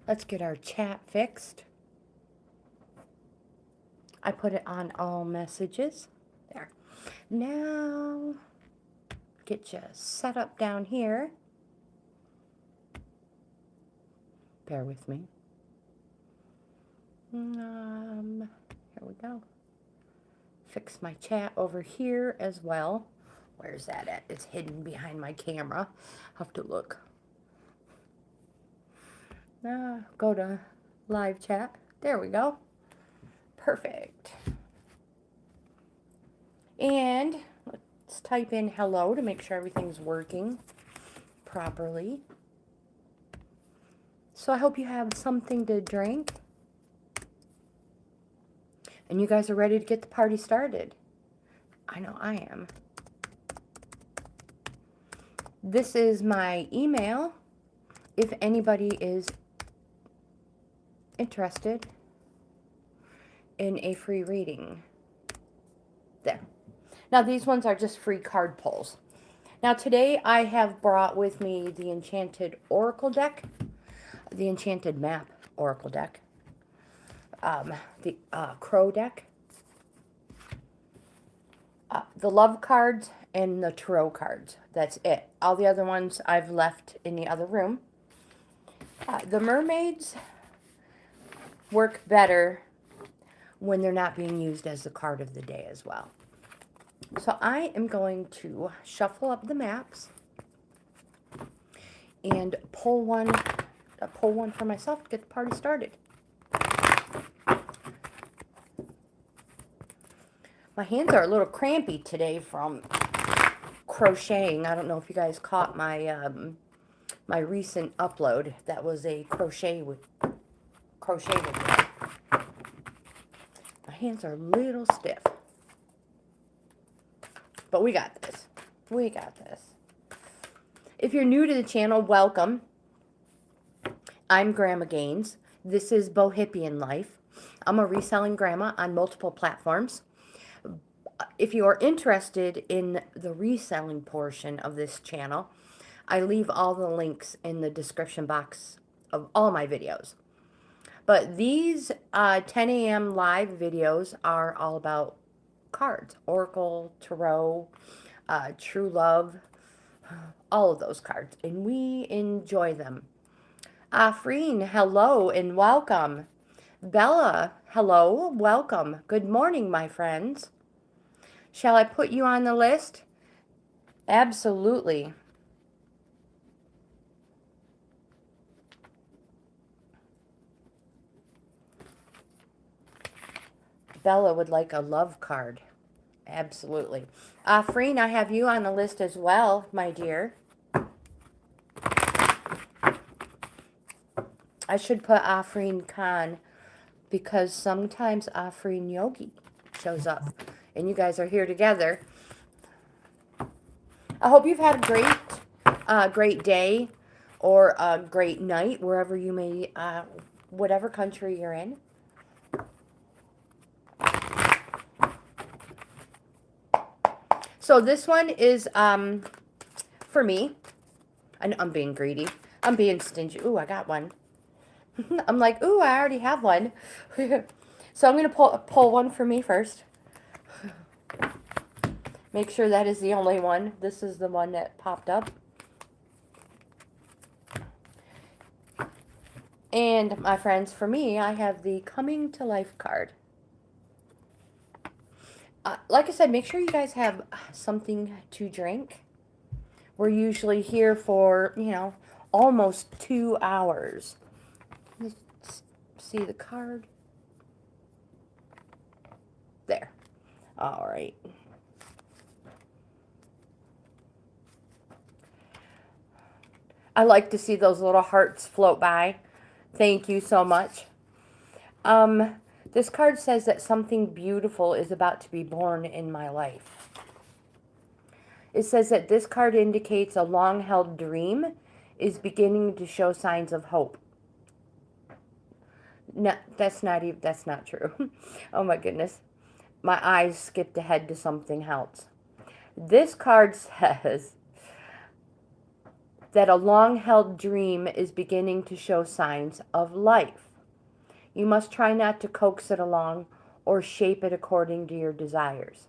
Let's get our chat fixed. I put it on all messages. There. Now, get you set up down here. Bear with me. Here we go. Fix my chat over here as well. Where's that at? It's hidden behind my camera. I'll have to look. Go to live chat. There we go. Perfect. And let's type in hello to make sure everything's working properly. So I hope you have something to drink. And you guys are ready to get the party started. I know I am. This is my email if anybody is interested in a free reading. There. Now these ones are just free card pulls. Now today I have brought with me the Enchanted Oracle deck, the Enchanted Map Oracle deck, the Crow deck, the Love cards, and the Tarot cards. That's it. All the other ones I've left in the other room. The mermaids work better when they're not being used as the card of the day as well. So I am going to shuffle up the maps and pull one for myself to get the party started. My hands are a little crampy today from crocheting. I don't know if you guys caught my my recent upload. That was a crochet with me. My hands are a little stiff. But we got this. We got this. If you're new to the channel, welcome. I'm Grandma Gaines. This is Bohippian Life. I'm a reselling grandma on multiple platforms. If you are interested in the reselling portion of this channel, I leave all the links in the description box of all my videos. But these 10 a.m. live videos are all about cards, Oracle, Tarot, True Love, all of those cards, and we enjoy them. Afreen, hello and welcome. Bella, hello, welcome. Good morning, my friends. Shall I put you on the list? Absolutely. Bella would like a love card. Absolutely. Afreen, I have you on the list as well, my dear. I should put Afreen Khan because sometimes Afreen Yogi shows up and you guys are here together. I hope you've had a great day or a great night wherever you may, whatever country you're in. So this one is for me. I'm being greedy. I'm being stingy. Ooh, I got one. I'm like, ooh, I already have one. So I'm going to pull one for me first. Make sure that is the only one. This is the one that popped up. And my friends, for me, I have the Coming to Life card. Like I said, make sure you guys have something to drink. We're usually here for, almost 2 hours. Let's see the card. There. All right. I like to see those little hearts float by. Thank you so much. This card says that something beautiful is about to be born in my life. It says that this card indicates a long-held dream is beginning to show signs of hope. No, that's not true. Oh my goodness. My eyes skipped ahead to something else. This card says that a long-held dream is beginning to show signs of life. You must try not to coax it along or shape it according to your desires.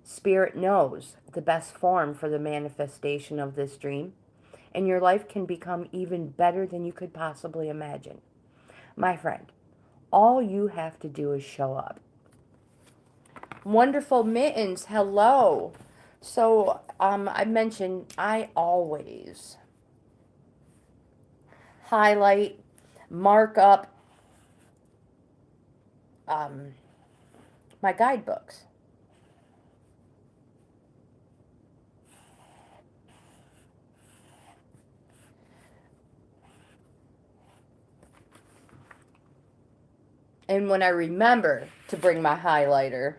Spirit knows the best form for the manifestation of this dream, and your life can become even better than you could possibly imagine. My friend, all you have to do is show up. Wonderful Mittens, hello. So, I mentioned I always highlight, mark up my guidebooks. And when I remember to bring my highlighter,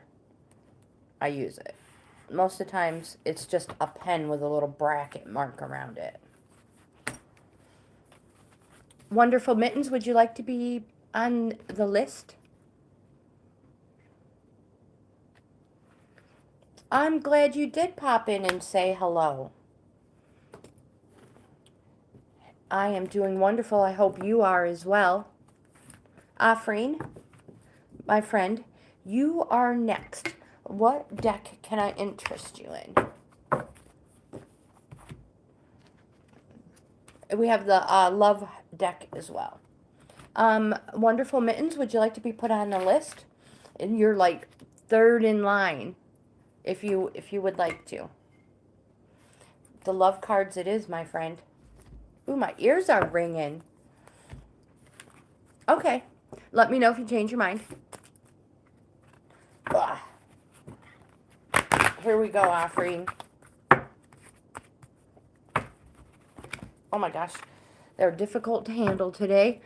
I use it. Most of the times, it's just a pen with a little bracket mark around it. Wonderful Mittens, would you like to be on the list? I'm glad you did pop in and say hello. I am doing wonderful. I hope you are as well. Afreen, my friend, you are next. What deck can I interest you in? We have the love deck as well. Wonderful Mittens, would you like to be put on the list? And you're like third in line, if you would like to. The love cards it is, my friend. Ooh, my ears are ringing. Okay, let me know if you change your mind. Ugh. Here we go, Afreen. Oh my gosh, they're difficult to handle today.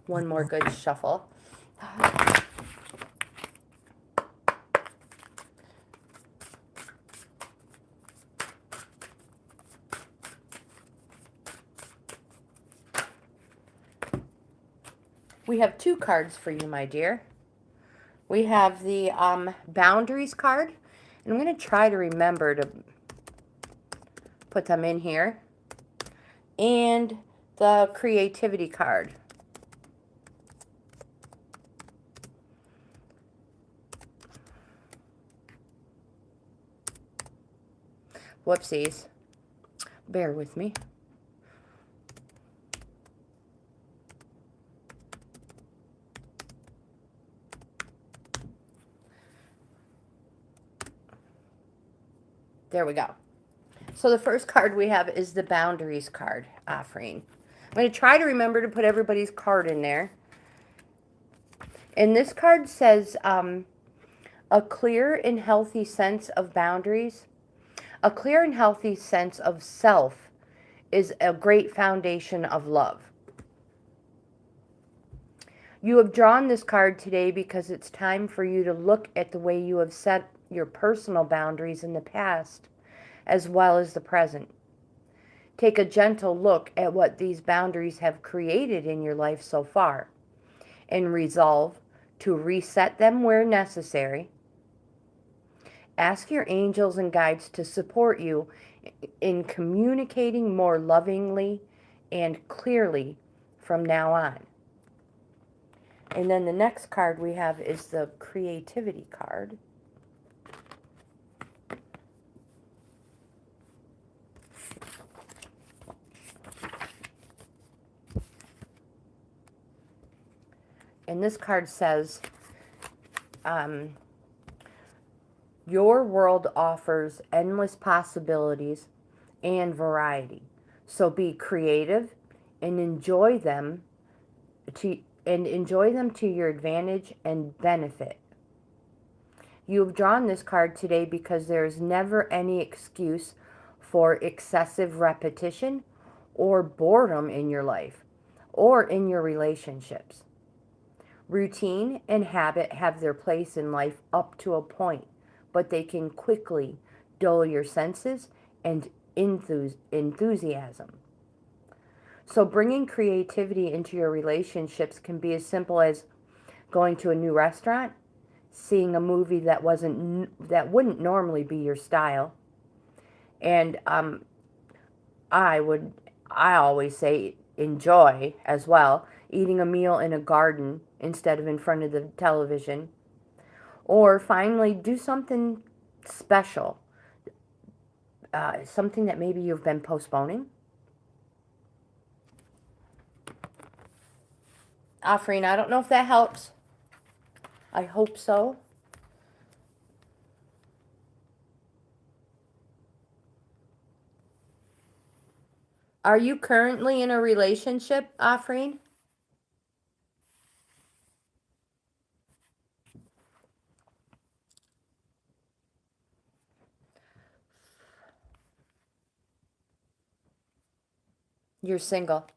One more good shuffle. We have two cards for you, my dear. We have the boundaries card, and I'm going to try to remember to put them in here, and the creativity card. Whoopsies. Bear with me. There we go. So the first card we have is the boundaries card, Afreen. I'm going to try to remember to put everybody's card in there. And this card says a clear and healthy sense of boundaries. A clear and healthy sense of self is a great foundation of love. You have drawn this card today because it's time for you to look at the way you have set your personal boundaries in the past as well as the present. Take a gentle look at what these boundaries have created in your life so far and resolve to reset them where necessary. Ask your angels and guides to support you in communicating more lovingly and clearly from now on. And then the next card we have is the creativity card. And this card says, your world offers endless possibilities and variety. So be creative and enjoy them to your advantage and benefit. You have drawn this card today because there is never any excuse for excessive repetition or boredom in your life or in your relationships. Routine and habit have their place in life up to a point, but they can quickly dull your senses and enthusiasm. So bringing creativity into your relationships can be as simple as going to a new restaurant seeing a movie that wouldn't normally be your style. And I would, I always say enjoy as well eating a meal in a garden instead of in front of the television. Or finally, do something special, something that maybe you've been postponing. Offering, I don't know if that helps. I hope so. Are you currently in a relationship, Offering? You're single.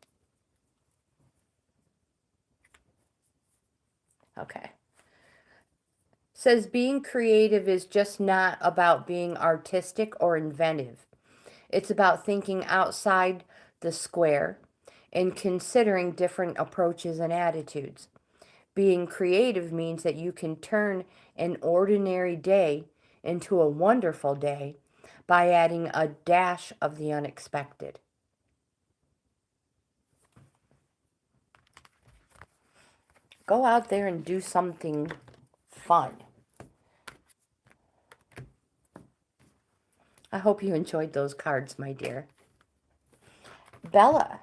Okay. Says being creative is just not about being artistic or inventive. It's about thinking outside the square and considering different approaches and attitudes. Being creative means that you can turn an ordinary day into a wonderful day by adding a dash of the unexpected. Go out there and do something fun. I hope you enjoyed those cards, my dear. Bella.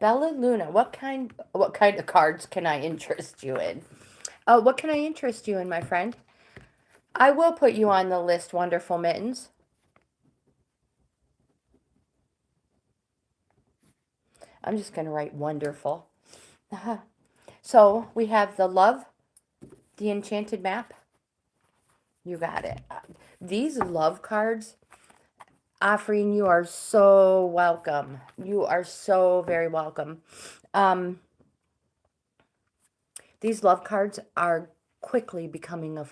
Bella Luna, what kind of cards can I interest you in? What can I interest you in, my friend? I will put you on the list, Wonderful Mittens. I'm just going to write wonderful. So we have the love, the enchanted map. You got it. These love cards, Offering, you are so welcome. You are so very welcome. These love cards are quickly becoming a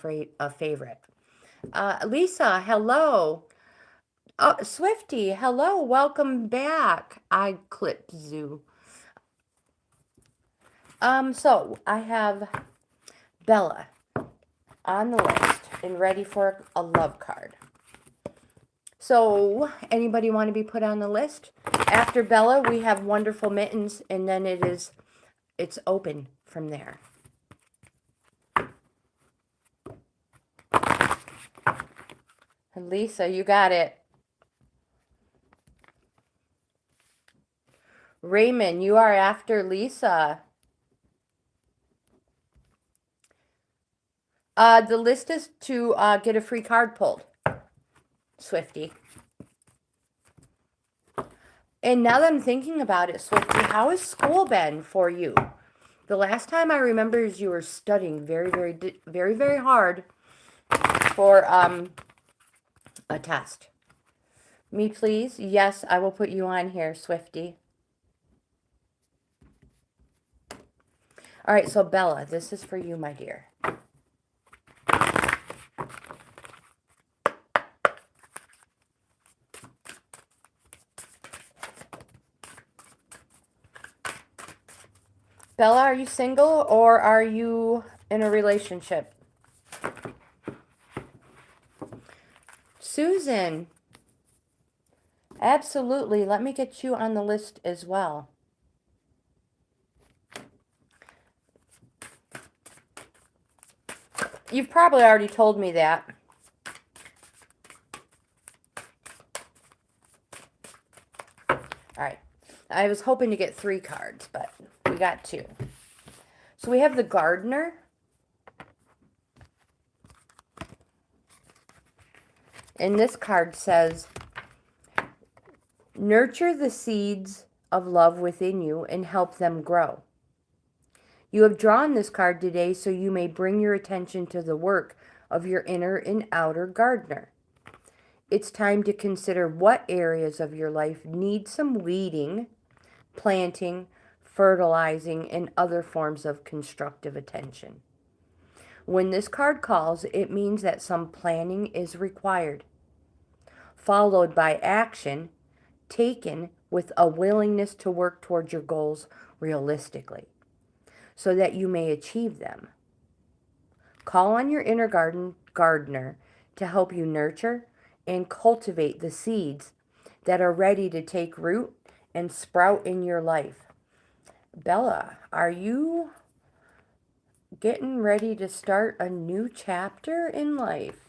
favorite. Lisa, hello. Oh, Swifty, hello. Welcome back. I clip zoo. So I have Bella on the list and ready for a love card. So anybody want to be put on the list? After Bella, we have Wonderful Mittens, and then it's open from there. Lisa, you got it. Raymond, you are after Lisa. The list is to get a free card pulled. Swifty. And now that I'm thinking about it, Swifty, how has school been for you? The last time I remember is you were studying very, very, very, very hard for a test. Me, please? Yes, I will put you on here, Swifty. All right, so Bella, this is for you, my dear. Bella, are you single or are you in a relationship? Susan, absolutely. Let me get you on the list as well. You've probably already told me that. All right. I was hoping to get 3 cards, but we got 2. So we have the gardener. And this card says, nurture the seeds of love within you and help them grow. You have drawn this card today so you may bring your attention to the work of your inner and outer gardener. It's time to consider what areas of your life need some weeding, planting, fertilizing, and other forms of constructive attention. When this card calls, it means that some planning is required, followed by action taken with a willingness to work towards your goals realistically, so that you may achieve them. Call on your inner gardener to help you nurture and cultivate the seeds that are ready to take root and sprout in your life. Bella, are you getting ready to start a new chapter in life?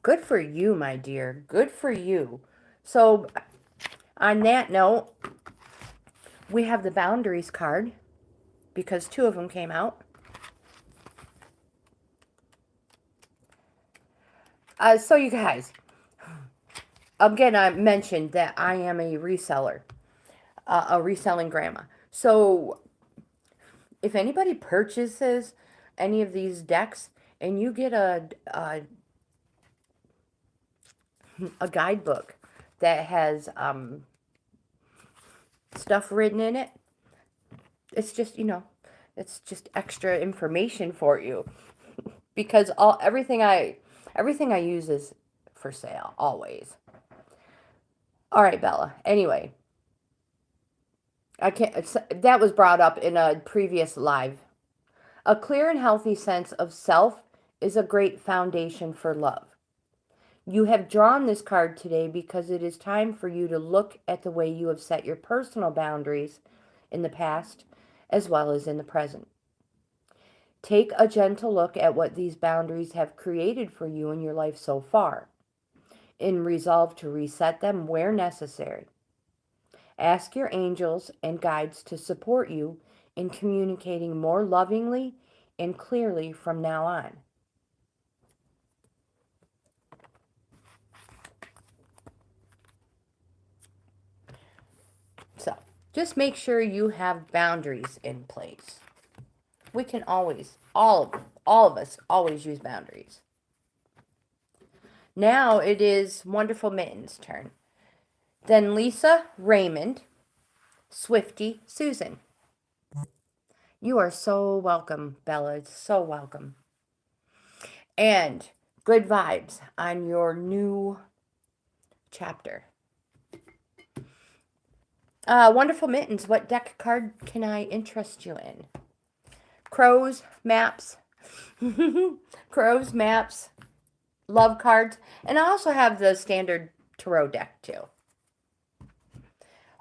Good for you, my dear. Good for you. So, on that note, we have the boundaries card because 2 of them came out. So you guys, again, I mentioned that I am a reseller, a reselling grandma. So if anybody purchases any of these decks and you get a guidebook that has stuff written in it, it's just, it's just extra information for you. Because everything I use is for sale, always. All right, Bella. Anyway, that was brought up in a previous live. A clear and healthy sense of self is a great foundation for love. You have drawn this card today because it is time for you to look at the way you have set your personal boundaries in the past as well as in the present. Take a gentle look at what these boundaries have created for you in your life so far, and resolve to reset them where necessary. Ask your angels and guides to support you in communicating more lovingly and clearly from now on. So, just make sure you have boundaries in place. We can always, all of us, always use boundaries. Now it is Wonderful Mitten's turn. Then Lisa, Raymond, Swifty, Susan. You are so welcome, Bella. So welcome. And good vibes on your new chapter. Wonderful Mittens, what deck card can I interest you in? Crows, maps, crows, maps, love cards, and I also have the standard tarot deck too.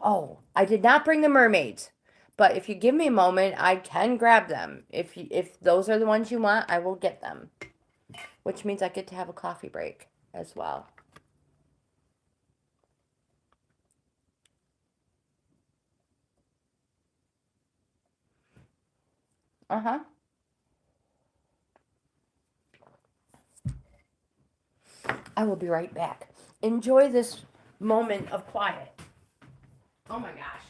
Oh, I did not bring the mermaids, but if you give me a moment, I can grab them. If those are the ones you want, I will get them, which means I get to have a coffee break as well. Uh-huh. I will be right back. Enjoy this moment of quiet. Oh my gosh.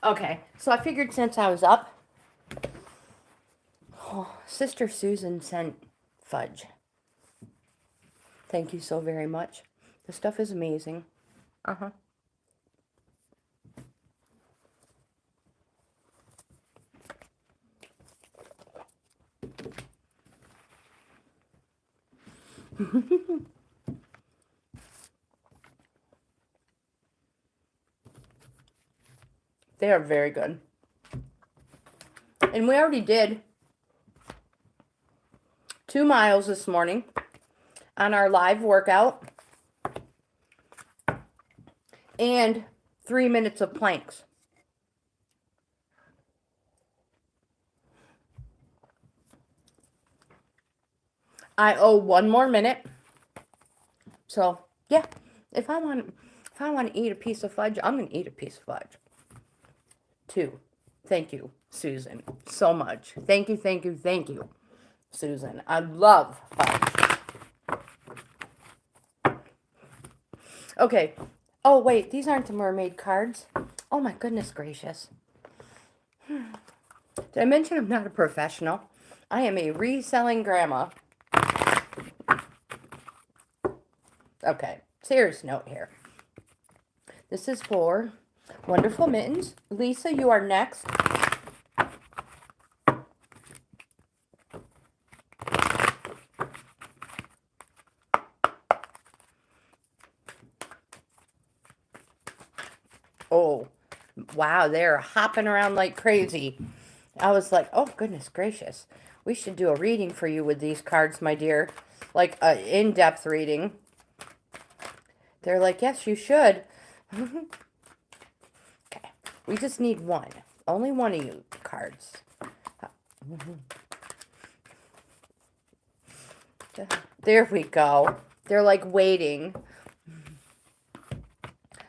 Okay, so I figured since I was up, Sister Susan sent fudge. Thank you so very much. The stuff is amazing. Uh-huh. They are very good. And we already did 2 miles this morning on our live workout. and 3 minutes of planks. I owe 1 more minute. So, yeah, if I want to eat a piece of fudge, I'm going to eat a piece of fudge. 2. Thank you, Susan, so much. Thank you, thank you, thank you, Susan. I love fudge. Okay. Oh, wait, these aren't the mermaid cards. Oh, my goodness gracious. Did I mention I'm not a professional? I am a reselling grandma. Okay, serious note here. This is for Wonderful Mittens. Lisa, you are next. Oh, wow, they're hopping around like crazy. I was like, oh, goodness gracious. We should do a reading for you with these cards, my dear. Like an in-depth reading. They're like, yes, you should. Okay, we just need one. Only one of you cards. There we go. They're like waiting.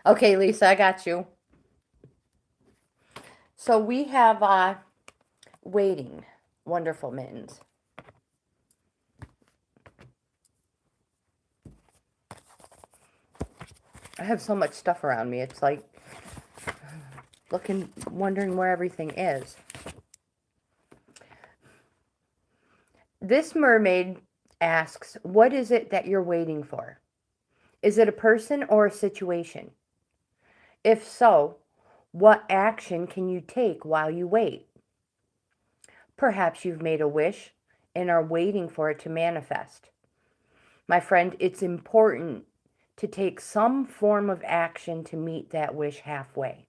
Okay, Lisa, I got you. So we have waiting. Wonderful Mittens. I have so much stuff around me. It's like wondering where everything is. This mermaid asks, what is it that you're waiting for? Is it a person or a situation? If so, what action can you take while you wait? Perhaps you've made a wish and are waiting for it to manifest. My friend, it's important to take some form of action to meet that wish halfway.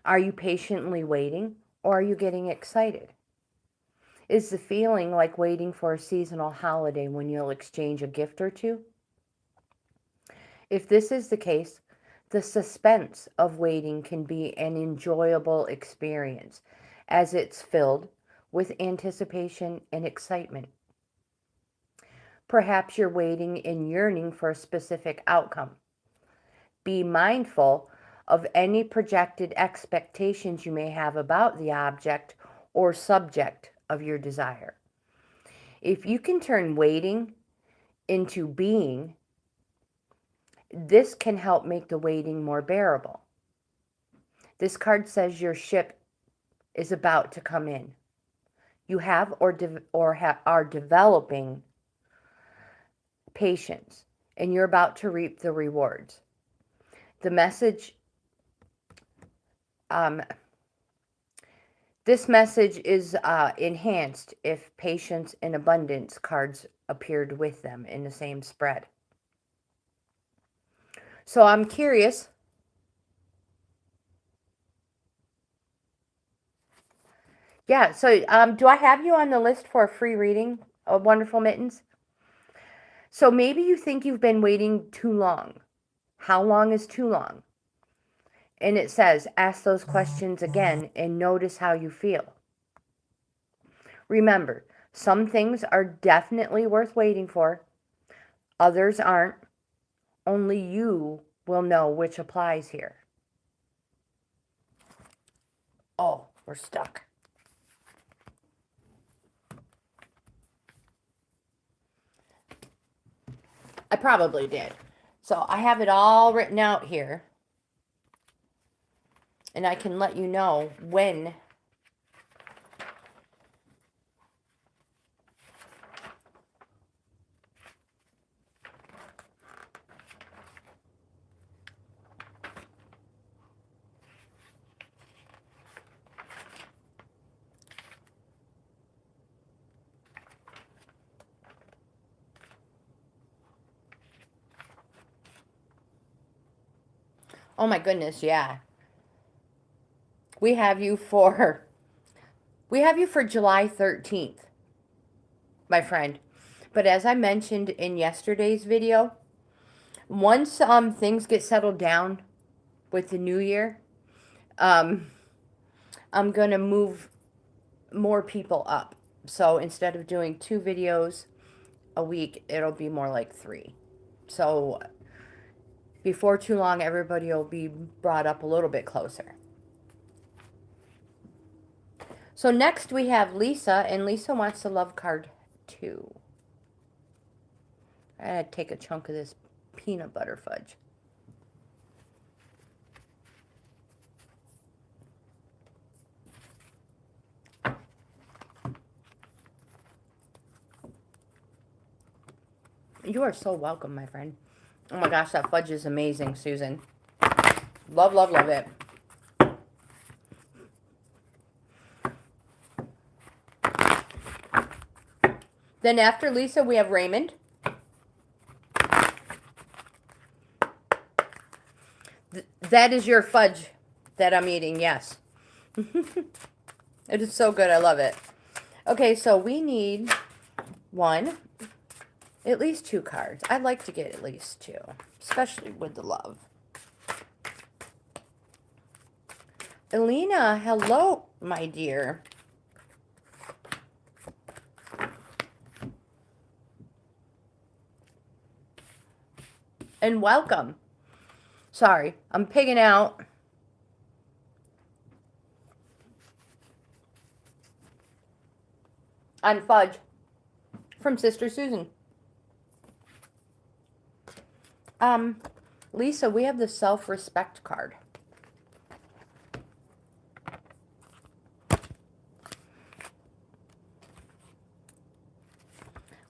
Are you patiently waiting, or are you getting excited? Is the feeling like waiting for a seasonal holiday when you'll exchange a gift or two? If this is the case, the suspense of waiting can be an enjoyable experience, as it's filled with anticipation and excitement. Perhaps you're waiting and yearning for a specific outcome. Be mindful of any projected expectations you may have about the object or subject of your desire. If you can turn waiting into being, this can help make the waiting more bearable. This card says your ship is about to come in. You have are developing patience, and you're about to reap the rewards. The message, this message is enhanced if patience and abundance cards appeared with them in the same spread. So I'm curious. Yeah, so do I have you on the list for a free reading of Wonderful Mittens? So maybe you think you've been waiting too long. How long is too long? And it says, ask those questions again and notice how you feel. Remember, some things are definitely worth waiting for. Others aren't. Only you will know which applies here. Oh, we're stuck. I probably did. So I have it all written out here. And I can let you know when oh my goodness, yeah. We have you for July 13th, my friend. But as I mentioned in yesterday's video, once things get settled down with the new year, I'm going to move more people up. So instead of doing 2 videos a week, it'll be more like 3. So before too long, everybody will be brought up a little bit closer. So next we have Lisa, and Lisa wants the love card too. I had to take a chunk of this peanut butter fudge. You are so welcome, my friend. Oh my gosh, that fudge is amazing, Susan. Love, love, love it. Then after Lisa, we have Raymond. That is your fudge that I'm eating, yes. It is so good, I love it. Okay, so we need at least 2 cards. I'd like to get at least 2, especially with the love. Elena, hello, my dear. And welcome. Sorry, I'm pigging out. On fudge from Sister Susan. Lisa, we have the self-respect card.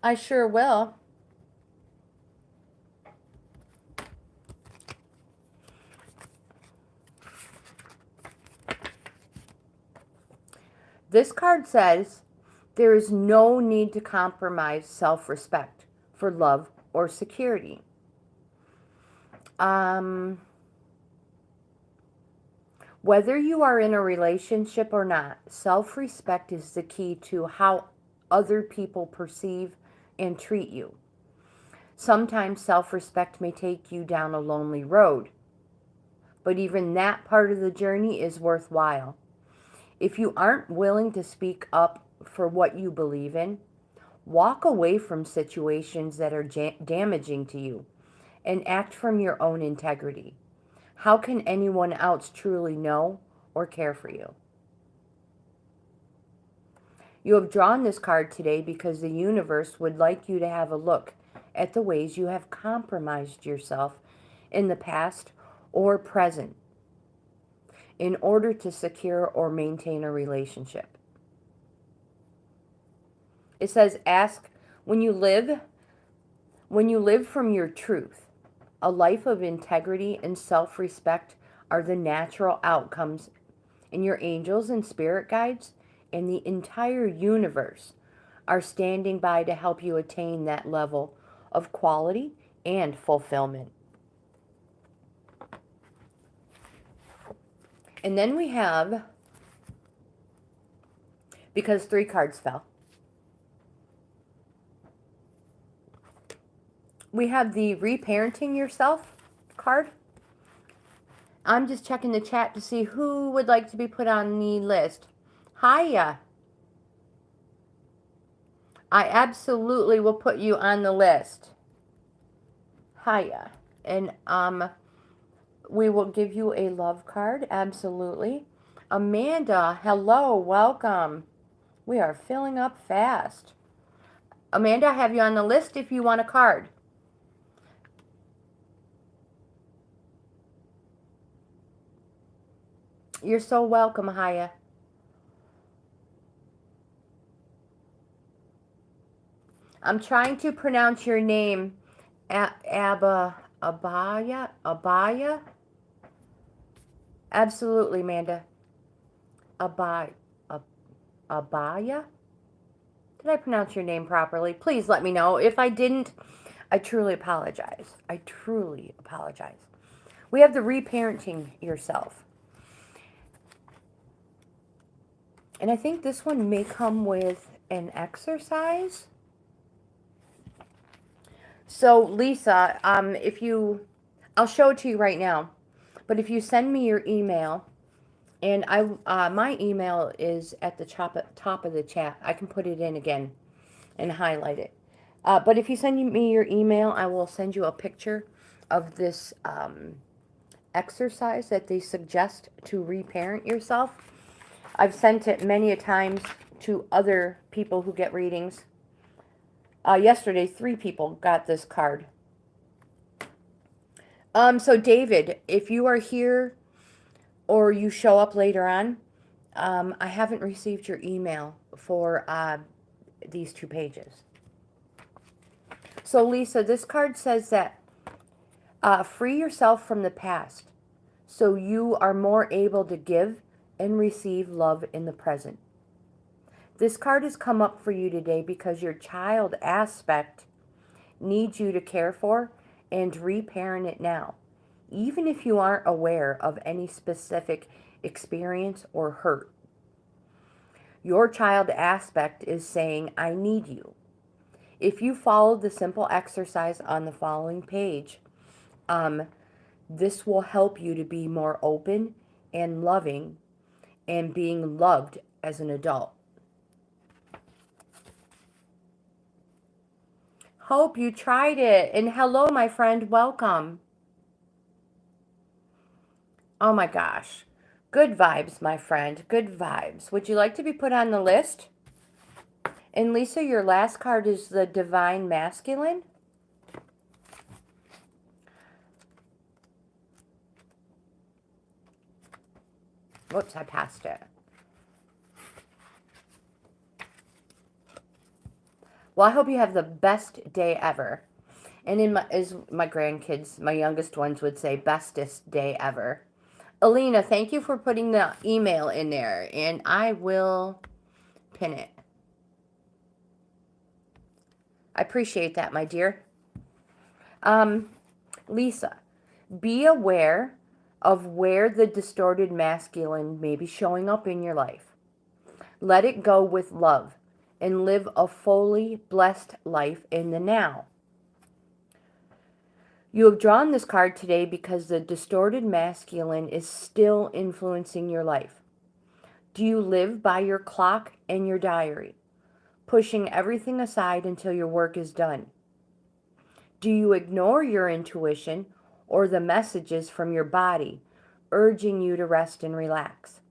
I sure will. This card says, there is no need to compromise self-respect for love or security. Whether you are in a relationship or not, self-respect is the key to how other people perceive and treat you. Sometimes self-respect may take you down a lonely road, but even that part of the journey is worthwhile. If you aren't willing to speak up for what you believe in, walk away from situations that are damaging to you and act from your own integrity. How can anyone else truly know or care for you? You have drawn this card today because the universe would like you to have a look at the ways you have compromised yourself in the past or present in order to secure or maintain a relationship. It says, ask, when you live from your truth, a life of integrity and self-respect are the natural outcomes, and your angels and spirit guides and the entire universe are standing by to help you attain that level of quality and fulfillment. And then we have, because 3 cards fell, we have the reparenting yourself card. I'm just checking the chat to see who would like to be put on the list. Hiya. I absolutely will put you on the list. Hiya. And we will give you a love card, absolutely. Amanda, hello, welcome. We are filling up fast. Amanda, I have you on the list if you want a card. You're so welcome, Haya. I'm trying to pronounce your name. Abaya? Absolutely, Amanda. Abaya? Did I pronounce your name properly? Please let me know. If I didn't, I truly apologize. I truly apologize. We have the reparenting yourself. And I think this one may come with an exercise. So Lisa, I'll show it to you right now. But if you send me your email, and my email is at the top of the chat. I can put it in again and highlight it. But if you send me your email, I will send you a picture of this exercise that they suggest to reparent yourself. I've sent it many a times to other people who get readings. Yesterday, 3 people got this card. So David, if you are here or you show up later on, I haven't received your email for these 2 pages. So Lisa, this card says that free yourself from the past so you are more able to give and receive love in the present. This card has come up for you today because your child aspect needs you to care for and reparent it now, even if you aren't aware of any specific experience or hurt. Your child aspect is saying, I need you. If you follow the simple exercise on the following page, this will help you to be more open and loving and being loved as an adult. Hope you tried it. And hello, my friend. Welcome. Oh my gosh. Good vibes, my friend. Good vibes. Would you like to be put on the list? And Lisa, your last card is the Divine Masculine. Whoops, I passed it. Well, I hope you have the best day ever. And as my grandkids, my youngest ones would say, bestest day ever. Alina, thank you for putting the email in there. And I will pin it. I appreciate that, my dear. Lisa, be aware of where the distorted masculine may be showing up in your life. Let it go with love and live a fully blessed life in the now. You have drawn this card today because the distorted masculine is still influencing your life. Do you live by your clock and your diary, pushing everything aside until your work is done? Do you ignore your intuition or the messages from your body urging you to rest and relax?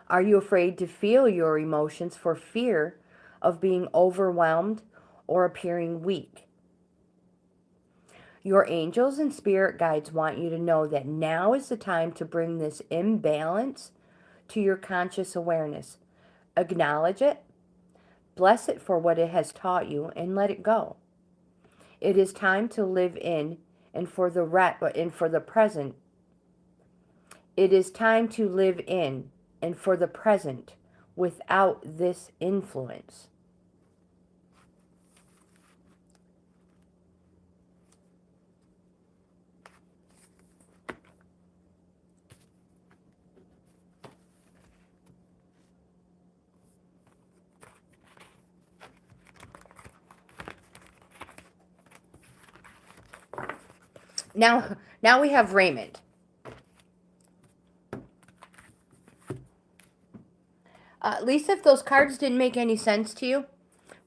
Are you afraid to feel your emotions for fear of being overwhelmed or appearing weak? Your angels and spirit guides want you to know that now is the time to bring this imbalance to your conscious awareness. Acknowledge it, bless it for what it has taught you, and let it go. It is time to live in and for the present. It is time to live in and for the present without this influence. Now we have Raymond. Lisa, if those cards didn't make any sense to you,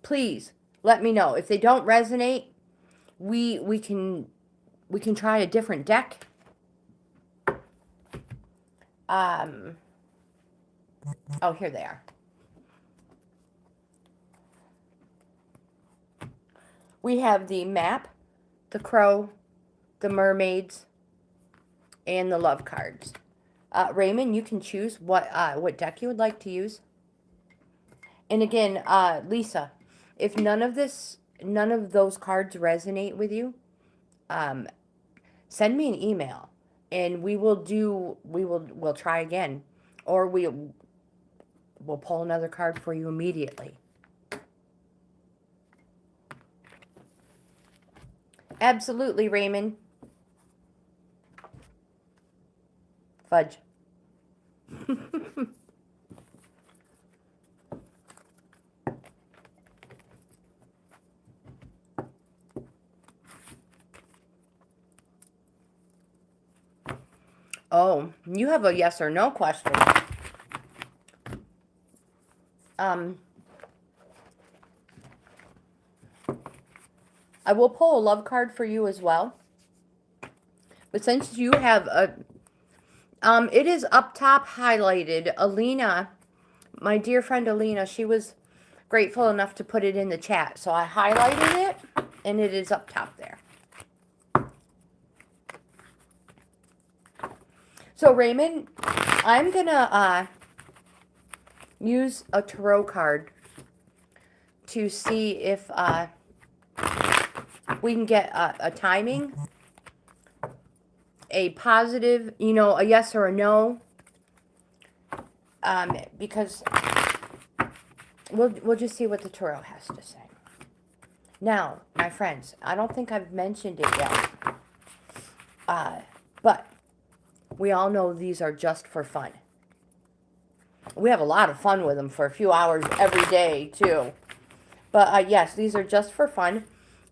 please let me know. If they don't resonate, we can try a different deck. Oh, here they are. We have the map, the crow, the mermaids, and the love cards. Raymond, you can choose what deck you would like to use. And again, Lisa, if none of those cards resonate with you, send me an email, and we'll try again, or we'll pull another card for you immediately. Absolutely, Raymond. Fudge. Oh, you have a yes or no question. I will pull a love card for you as well. But since you have a, it is up top highlighted. Alina, my dear friend Alina, she was grateful enough to put it in the chat. So I highlighted it, and it is up top there. So Raymond, I'm going to use a tarot card to see if we can get a timing, a positive, you know, a yes or a no, because we'll just see what the tarot has to say. Now, my friends, I don't think I've mentioned it yet, but we all know these are just for fun. We have a lot of fun with them for a few hours every day, too. But, yes, these are just for fun.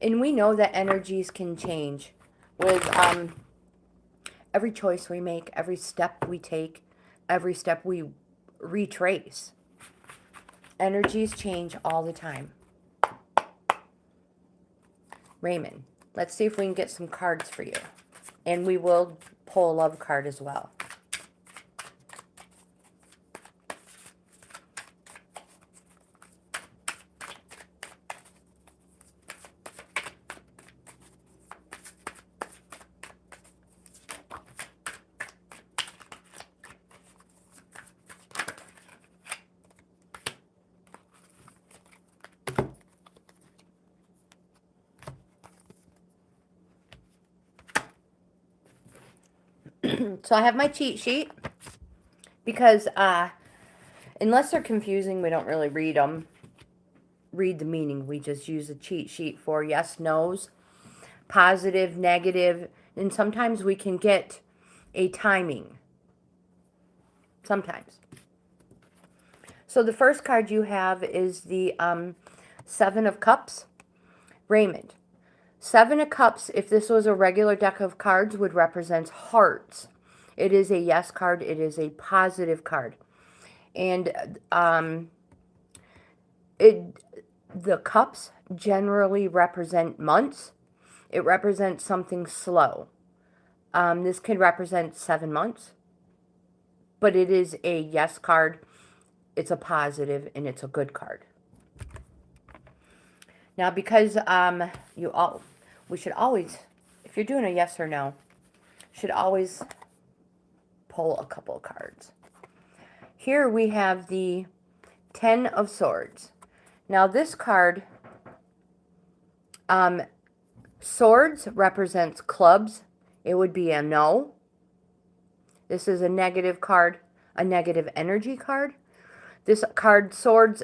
And we know that energies can change with every choice we make, every step we take, every step we retrace. Energies change all the time. Raymond, let's see if we can get some cards for you. And we will pull a love card as well. So I have my cheat sheet because unless they're confusing, we don't really read them. Read the meaning. We just use a cheat sheet for yes, no's, positive, negative, and sometimes we can get a timing. Sometimes. So the first card you have is the Seven of Cups. Raymond. Seven of Cups, if this was a regular deck of cards, would represent hearts. It is a yes card. It is a positive card. And the cups generally represent months. It represents something slow. This could represent 7 months. But it is a yes card. It's a positive, and it's a good card. Now, because we should always, if you're doing a yes or no, should always pull a couple of cards. Here we have the Ten of Swords. Now this card, swords represents clubs. It would be a no. This is a negative card, a negative energy card. This card, swords,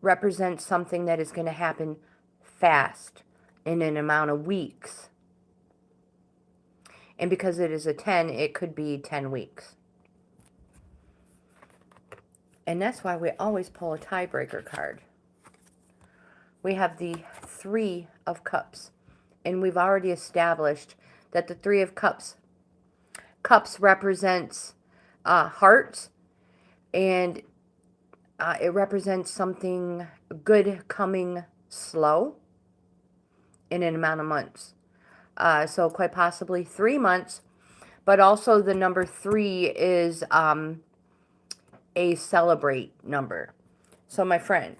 represents something that is going to happen fast in an amount of weeks. And because it is a 10, it could be 10 weeks. And that's why we always pull a tiebreaker card. We have the Three of Cups. And we've already established that the Three of Cups represents hearts. And it represents something good coming slow in an amount of months. So quite possibly 3 months. But also the number 3 is a celebrate number. So my friend,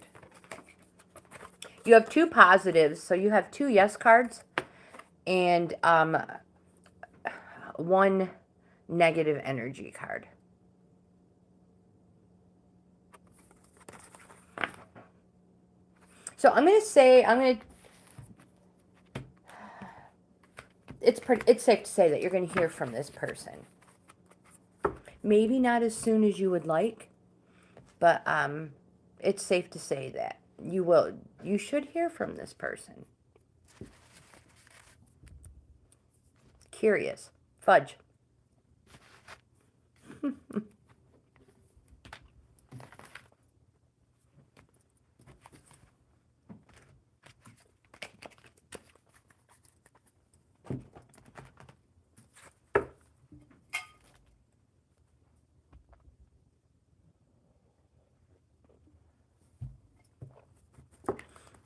you have 2 positives. So you have 2 yes cards and 1 negative energy card. So I'm going to say, it's safe to say that you're going to hear from this person. Maybe not as soon as you would like, but it's safe to say that you should hear from this person. Curious. Fudge.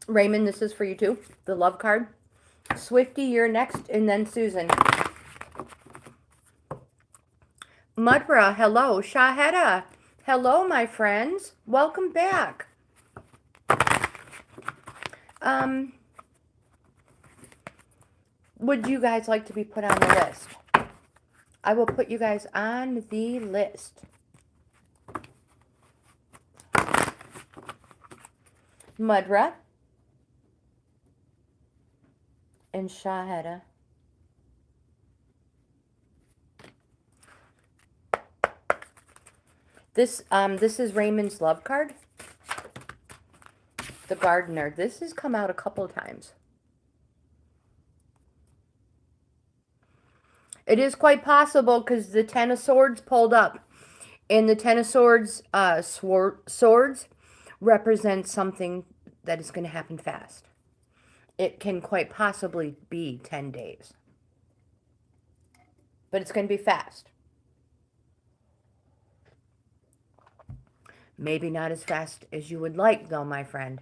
Raymond, this is for you too. The love card. Swifty, you're next, and then Susan. Mudra, hello. Shaheda, hello, my friends. Welcome back. Would you guys like to be put on the list? I will put you guys on the list. Mudra and Shaheda. This is Raymond's love card. The Gardener. This has come out a couple of times. It is quite possible because the Ten of Swords pulled up. And the Ten of Swords, swords represent something that is going to happen fast. It can quite possibly be 10 days. But it's going to be fast. Maybe not as fast as you would like, though, my friend.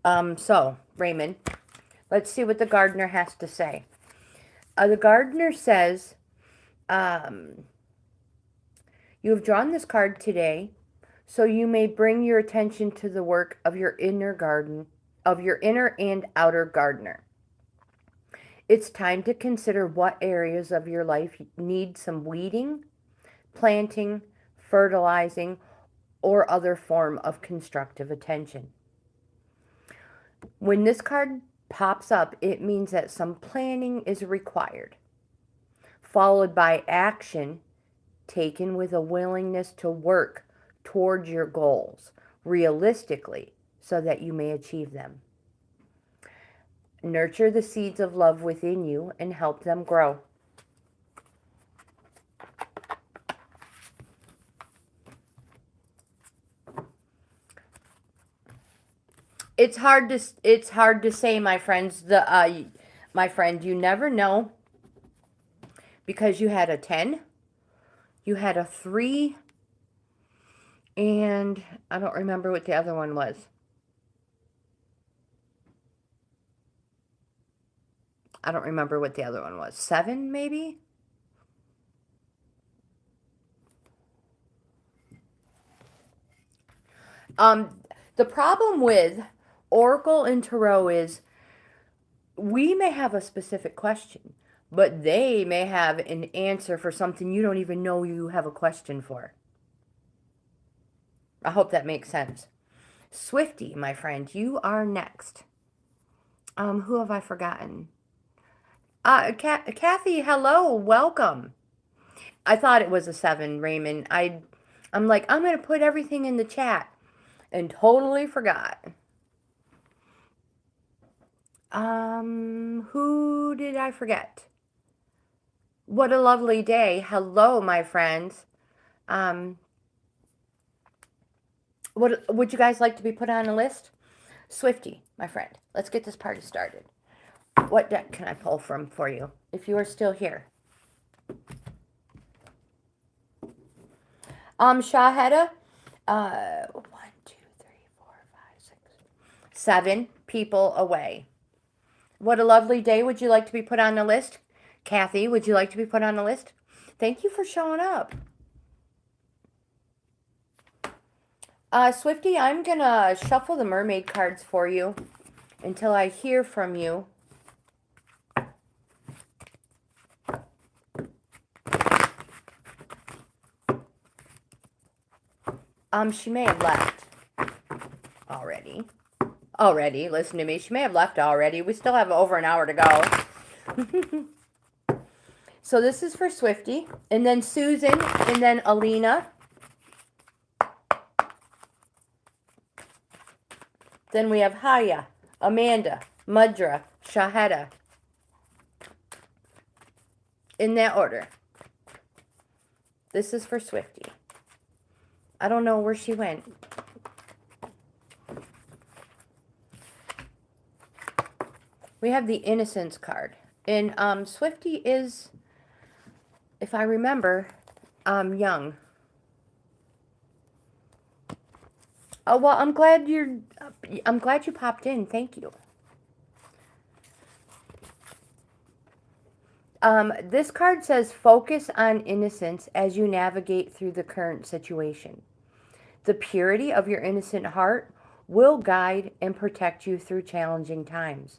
So, Raymond, let's see what the Gardener has to say. The Gardener says, you have drawn this card today, so you may bring your attention to the work of your inner garden, of your inner and outer gardener. It's time to consider what areas of your life need some weeding, planting, fertilizing, or other form of constructive attention. When this card pops up, it means that some planning is required, followed by action taken with a willingness to work towards your goals realistically so that you may achieve them. Nurture the seeds of love within you and help them grow. It's hard to say, my friends. My friend, you never know, because you had a 10, you had a 3, and I don't remember what the other one was. I don't remember what the other one was. 7, maybe? The problem with Oracle and Tarot is we may have a specific question, but they may have an answer for something you don't even know you have a question for. I hope that makes sense. Swifty, my friend, you are next. Who have I forgotten? Kathy, hello, welcome. I thought it was a 7, Raymond. I'm like, I'm going to put everything in the chat and totally forgot. Who did I forget? What a lovely day. Hello, my friends. What would you guys like to be put on a list? Swifty, my friend. Let's get this party started. What deck can I pull from for you, if you are still here? Shaheda, 1, 2, 3, 4, 5, 6, 7 people away. What a lovely day. Would you like to be put on the list? Kathy, would you like to be put on the list? Thank you for showing up. Swifty, I'm going to shuffle the mermaid cards for you until I hear from you. She may have left already. Listen to me. She may have left already. We still have over an hour to go. So this is for Swifty. And then Susan. And then Alina. Then we have Haya, Amanda, Mudra, Shaheda. In that order. This is for Swifty. I don't know where she went. We have the Innocence card. And Swifty is, if I remember, young. Oh, well, I'm glad you popped in. Thank you. This card says focus on innocence as you navigate through the current situation. The purity of your innocent heart will guide and protect you through challenging times.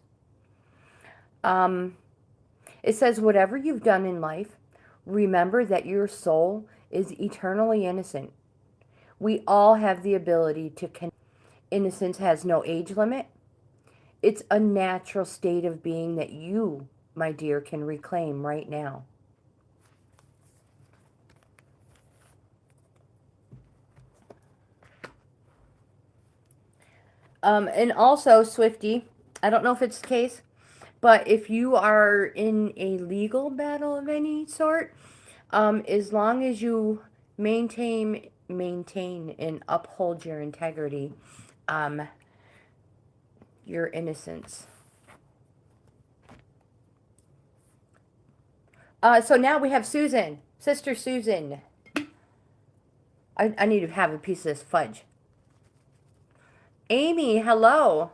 It says whatever you've done in life, remember that your soul is eternally innocent. We all have the ability to connect. Innocence has no age limit. It's a natural state of being that you, my dear, can reclaim right now. And also, Swifty, I don't know if it's the case, but if you are in a legal battle of any sort, as long as you maintain and uphold your integrity, your innocence. So now we have Susan, Sister Susan. I need to have a piece of this fudge. Amy, hello.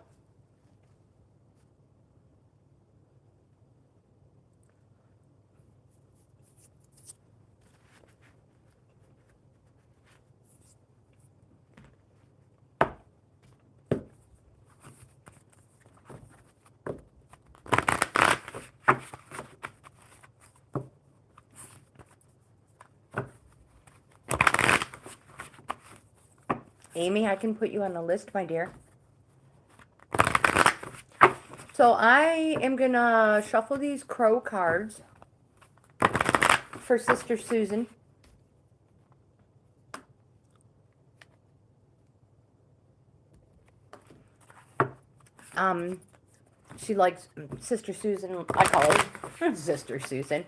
Amy, I can put you on the list, my dear. So I am going to shuffle these crow cards for Sister Susan. She likes, Sister Susan, I call her Sister Susan,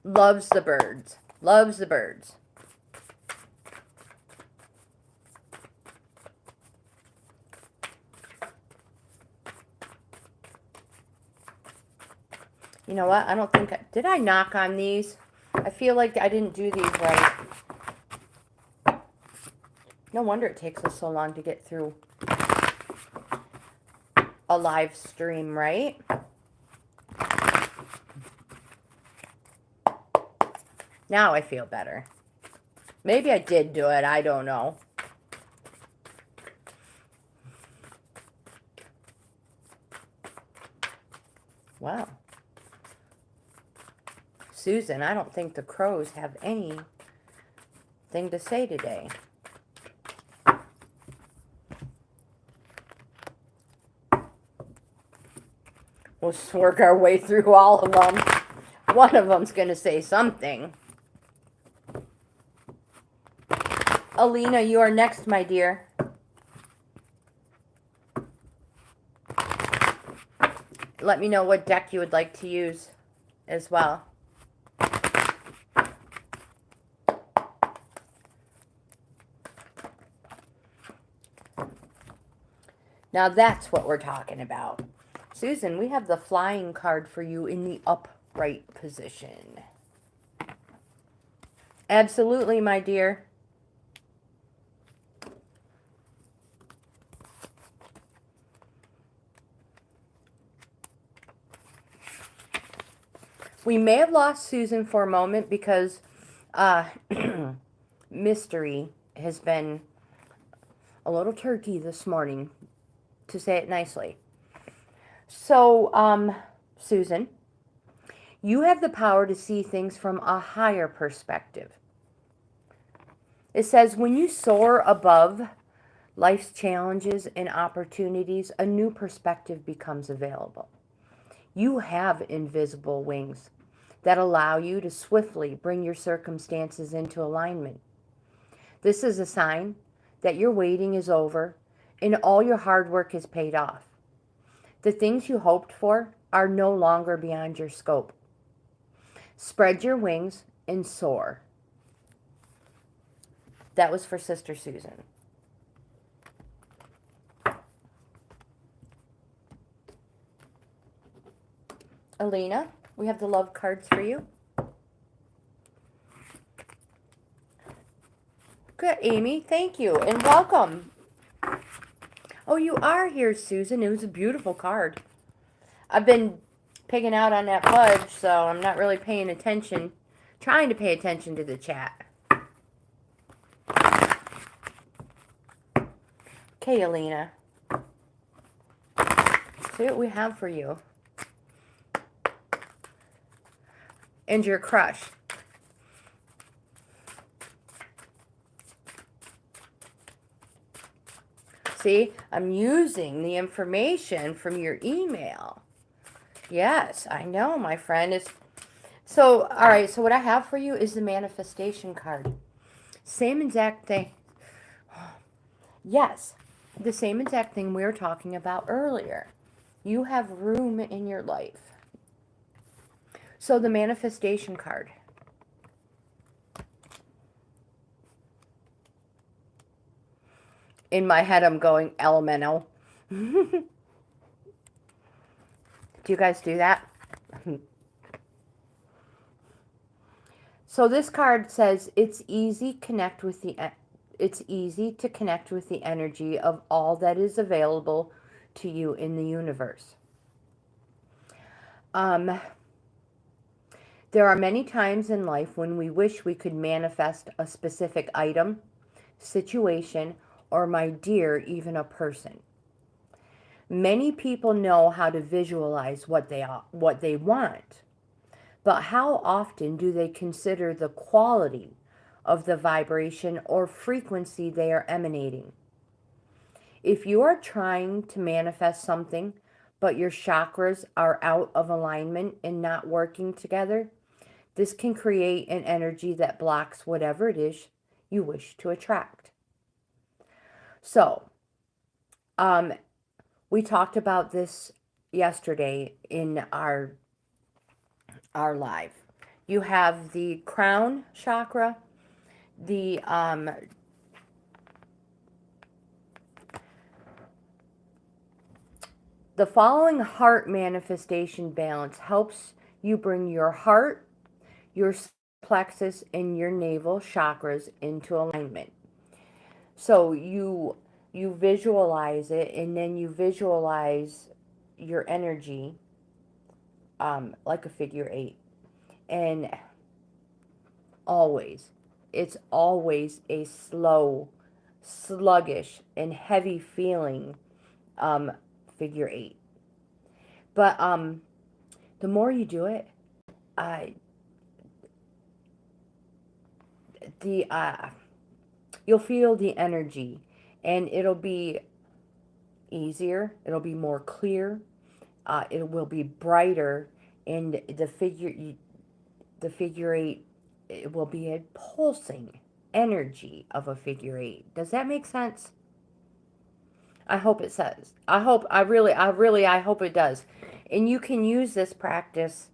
loves the birds. Loves the birds. You know what? I don't think did I knock on these? I feel like I didn't do these right. No wonder it takes us so long to get through a live stream, right? Now I feel better. Maybe I did do it. I don't know. Wow. Susan, I don't think the crows have anything to say today. We'll just work our way through all of them. One of them's going to say something. Alina, you are next, my dear. Let me know what deck you would like to use as well. Now that's what we're talking about. Susan, we have the flying card for you in the upright position. Absolutely, my dear. We may have lost Susan for a moment because Mystery has been a little turkey this morning, to say it nicely. So, Susan, you have the power to see things from a higher perspective. It says, when you soar above life's challenges and opportunities, a new perspective becomes available. You have invisible wings that allow you to swiftly bring your circumstances into alignment. This is a sign that your waiting is over and all your hard work is paid off. The things you hoped for are no longer beyond your scope. Spread your wings and soar. That was for Sister Susan. Alina, we have the love cards for you. Good, Amy. Thank you and welcome. Oh, you are here, Susan. It was a beautiful card. I've been picking out on that fudge, so I'm not really paying attention. Trying to pay attention to the chat. Okay, Alina. See what we have for you. And your crush. See, I'm using the information from your email. Yes, I know, my friend. So, all right, so what I have for you is the manifestation card. Same exact thing. Yes, the same exact thing we were talking about earlier. You have room in your life. So the manifestation card. In my head, I'm going elemental. Do you guys do that? So this card says it's easy to connect with the energy of all that is available to you in the universe. There are many times in life when we wish we could manifest a specific item, situation, or, my dear, even a person. Many people know how to visualize what they want, but how often do they consider the quality of the vibration or frequency they are emanating? If you are trying to manifest something, but your chakras are out of alignment and not working together, this can create an energy that blocks whatever it is you wish to attract. So, we talked about this yesterday in our live. You have the crown chakra, the following heart manifestation balance helps you bring your heart, your plexus, and your navel chakras into alignment. So you visualize it, and then you visualize your energy like a figure 8. And it's always a slow, sluggish, and heavy feeling figure 8. But the more you do it, you'll feel the energy, and it'll be easier, it'll be more clear, it will be brighter, and the figure 8, it will be a pulsing energy of a figure 8. Does that make sense? I hope it says. I hope it does. And you can use this practice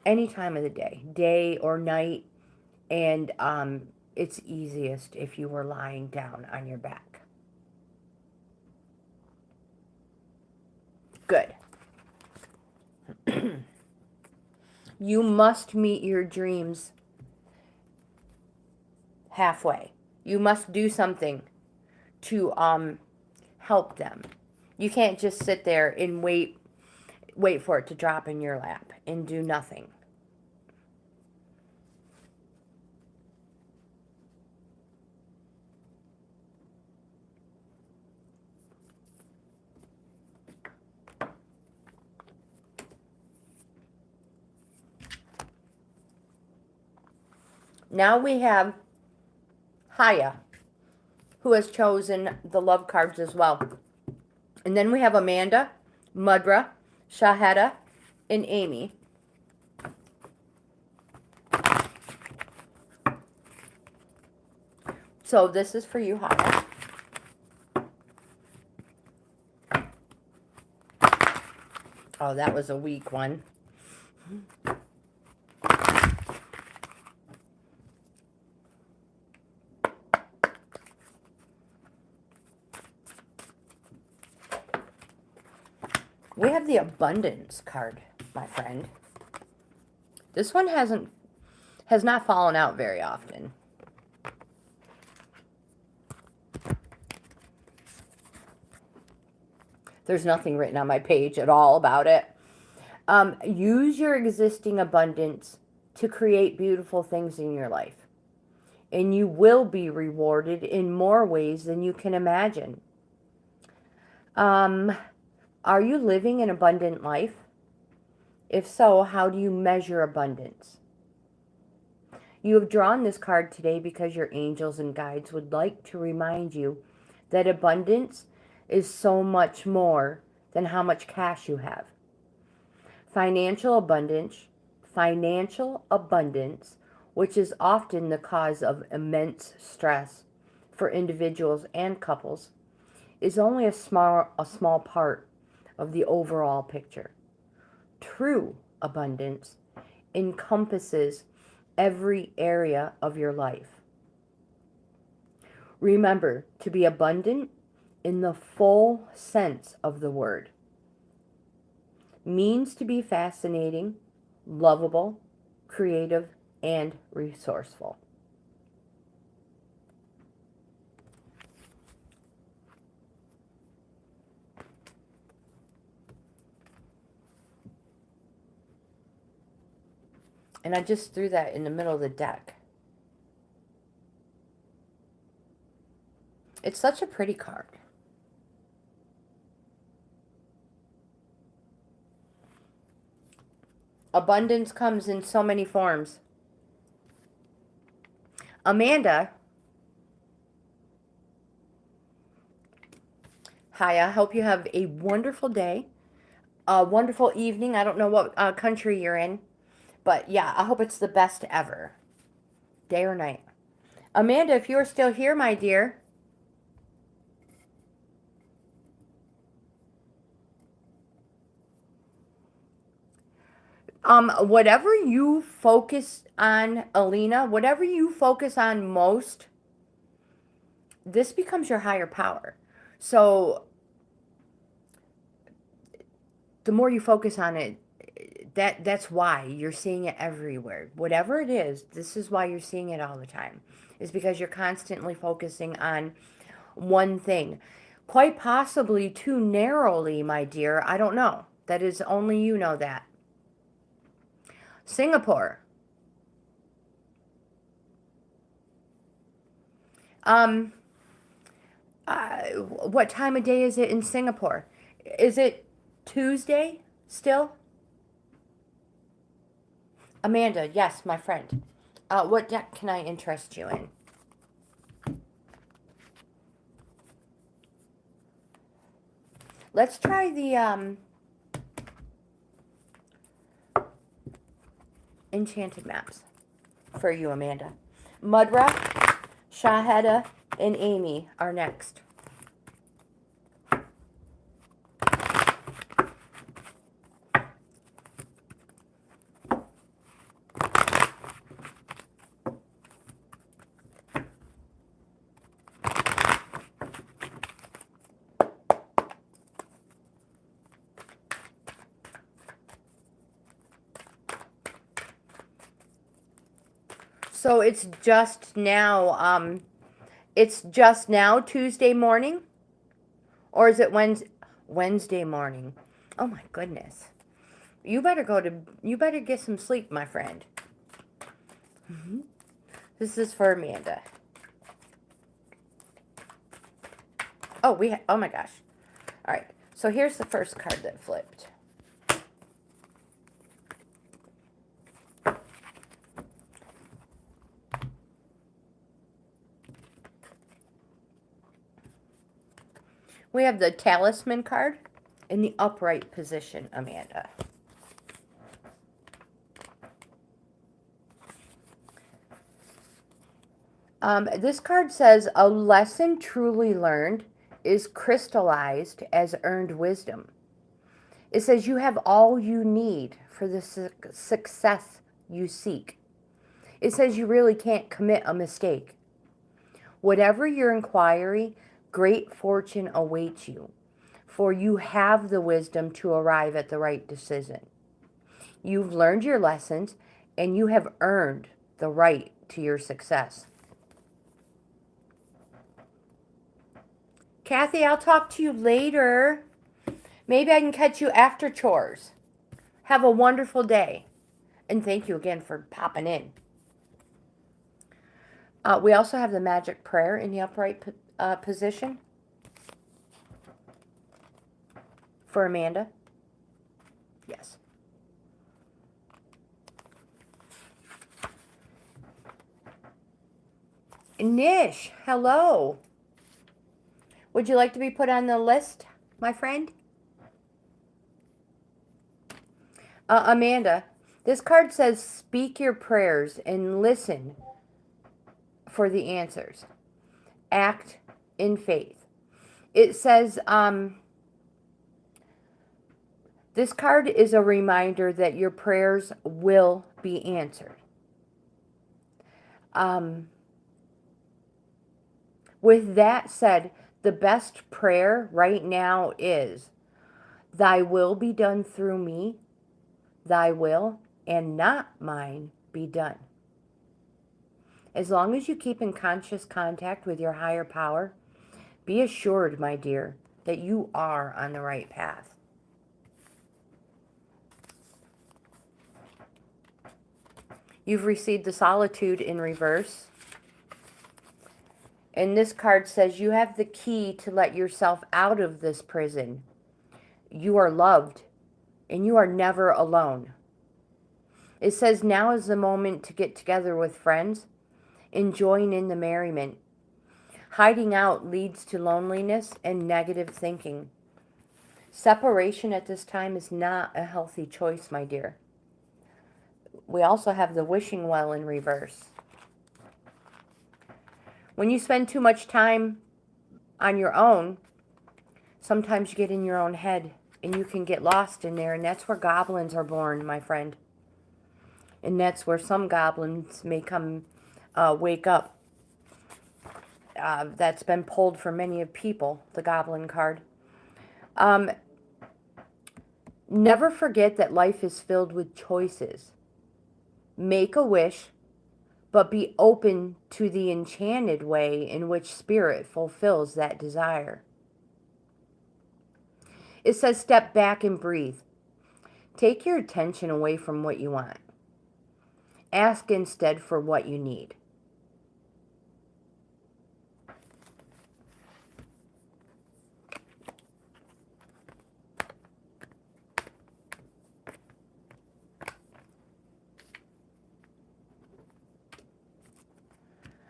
any time of the day or night, and it's easiest if you were lying down on your back. Good. You must meet your dreams halfway. You must do something to help them. You can't just sit there and wait for it to drop in your lap and do nothing. Now we have Haya, who has chosen the love cards as well. And then we have Amanda, Mudra, Shaheda, and Amy. So this is for you, Haya. Oh, that was a weak one. We have the abundance card, my friend. This one has not fallen out very often. There's nothing written on my page at all about it. Use your existing abundance to create beautiful things in your life. And you will be rewarded in more ways than you can imagine. Are you living an abundant life? If so, how do you measure abundance? You have drawn this card today because your angels and guides would like to remind you that abundance is so much more than how much cash you have. Financial abundance, which is often the cause of immense stress for individuals and couples, is only a small part of the overall picture. True abundance encompasses every area of your life. Remember to be abundant in the full sense of the word. Means to be fascinating, lovable, creative, and resourceful. And I just threw that in the middle of the deck. It's such a pretty card. Abundance comes in so many forms. Amanda. Hi, I hope you have a wonderful day. A wonderful evening. I don't know what country you're in. But yeah, I hope it's the best ever. Day or night. Amanda, if you are still here, my dear. Whatever you focus on, Alina, whatever you focus on most, this becomes your higher power. So the more you focus on it, that's why you're seeing it everywhere. Whatever it is, this is why you're seeing it all the time. Is because you're constantly focusing on one thing. Quite possibly too narrowly, my dear. I don't know. That is only you know that. Singapore. What time of day is it in Singapore? Is it Tuesday still? Amanda, yes, my friend. What deck can I interest you in? Let's try the Enchanted Maps for you, Amanda. Mudra, Shaheda, and Amy are next. So it's just now Tuesday morning? Or is it Wednesday morning? Oh my goodness. You better get some sleep, my friend. This is for Amanda. Oh, oh my gosh. All right. So here's the first card that flipped. We have the Talisman card in the upright position, Amanda. This card says, a lesson truly learned is crystallized as earned wisdom. It says you have all you need for the success you seek. It says you really can't commit a mistake. Whatever your inquiry, great fortune awaits you, for you have the wisdom to arrive at the right decision. You've learned your lessons, and you have earned the right to your success. Kathy, I'll talk to you later. Maybe I can catch you after chores. Have a wonderful day. And thank you again for popping in. We also have the magic prayer in the upright position for Amanda. Yes. Nish, hello. Would you like to be put on the list, my friend? Amanda, this card says speak your prayers and listen for the answers. Act in faith. It says, this card is a reminder that your prayers will be answered. With that said, the best prayer right now is, thy will be done through me, thy will and not mine be done. As long as you keep in conscious contact with your higher power, be assured, my dear, that you are on the right path. You've received the solitude in reverse. And this card says you have the key to let yourself out of this prison. You are loved and you are never alone. It says now is the moment to get together with friends and join in the merriment. Hiding out leads to loneliness and negative thinking. Separation at this time is not a healthy choice, my dear. We also have the wishing well in reverse. When you spend too much time on your own, sometimes you get in your own head and you can get lost in there, and that's where goblins are born, my friend. And that's where some goblins may come wake up. That's been pulled for many of people, the goblin card. Never forget that life is filled with choices. Make a wish, but be open to the enchanted way in which spirit fulfills that desire. It says step back and breathe. Take your attention away from what you want. Ask instead for what you need.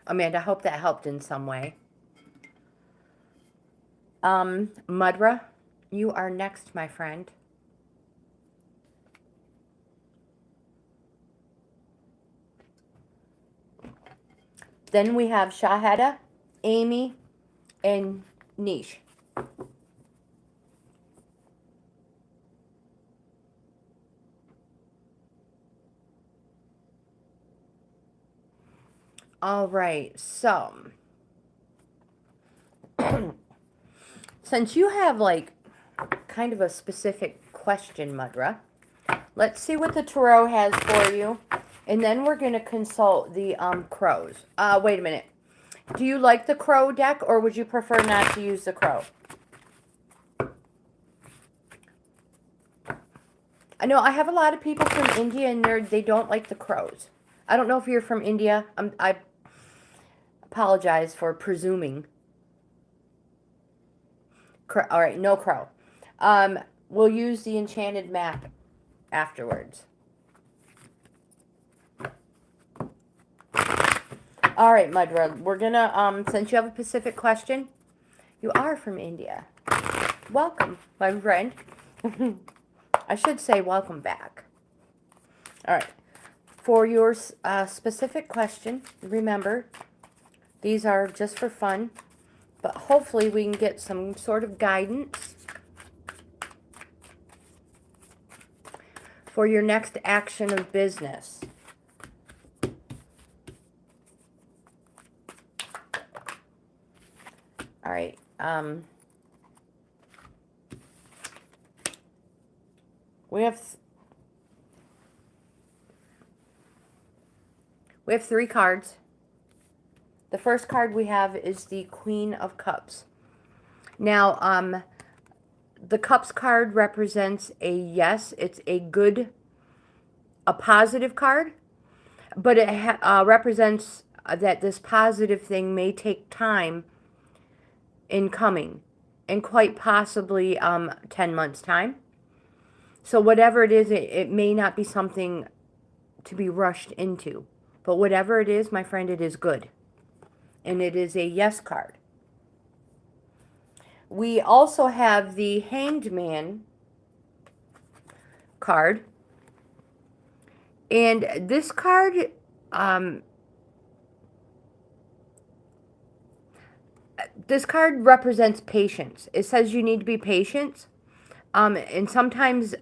Amanda, I hope that helped in some way. Mudra, you are next, my friend. Then we have Shahada, Amy, and Nish. All right, so since you have like kind of a specific question, Mudra, let's see what the tarot has for you, and then we're going to consult the crows. Wait a minute. Do you like the crow deck, or would you prefer not to use the crow? I know I have a lot of people from India, and they don't like the crows. I don't know if you're from India. I apologize for presuming. All right, no crow. We'll use the enchanted map afterwards. All right, Mudra, we're gonna, since you have a specific question, you are from India. Welcome, my friend. I should say welcome back. All right, for your specific question, remember, these are just for fun, but hopefully we can get some sort of guidance for your next action of business. All right. We have 3 cards. The first card we have is the Queen of Cups. Now, The Cups card represents a yes. It's a good, a positive card, but it represents that this positive thing may take time in coming, and quite possibly 10 months time. So whatever it is, it may not be something to be rushed into, but whatever it is, my friend, it is good, and it is a yes card. We also have the Hanged Man card, and this card represents patience. It says you need to be patient, and sometimes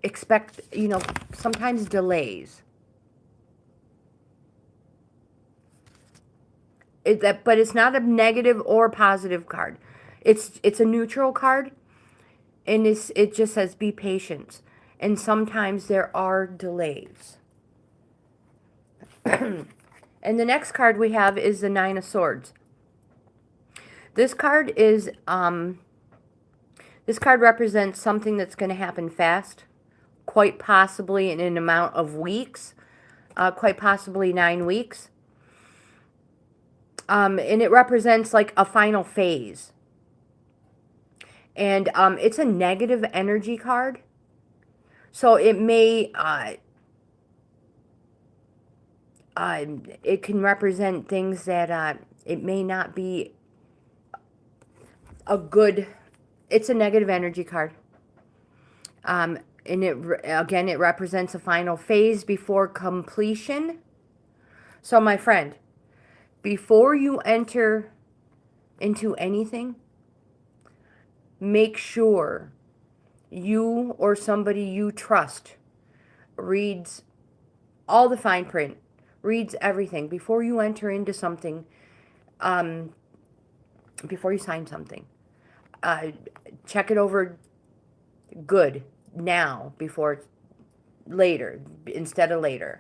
expect, sometimes delays. But it's not a negative or positive card. It's a neutral card, and it just says be patient, and sometimes there are delays. And the next card we have is the Nine of Swords. This card represents something that's going to happen fast, quite possibly in an amount of weeks, quite possibly 9 weeks. And it represents like a final phase. And it's a negative energy card. So it may, it can represent things that it may not be a good, it's a negative energy card. And it represents a final phase before completion. So my friend, before you enter into anything, make sure you or somebody you trust reads all the fine print, reads everything before you enter into something, before you sign something. Check it over good now before later, instead of later.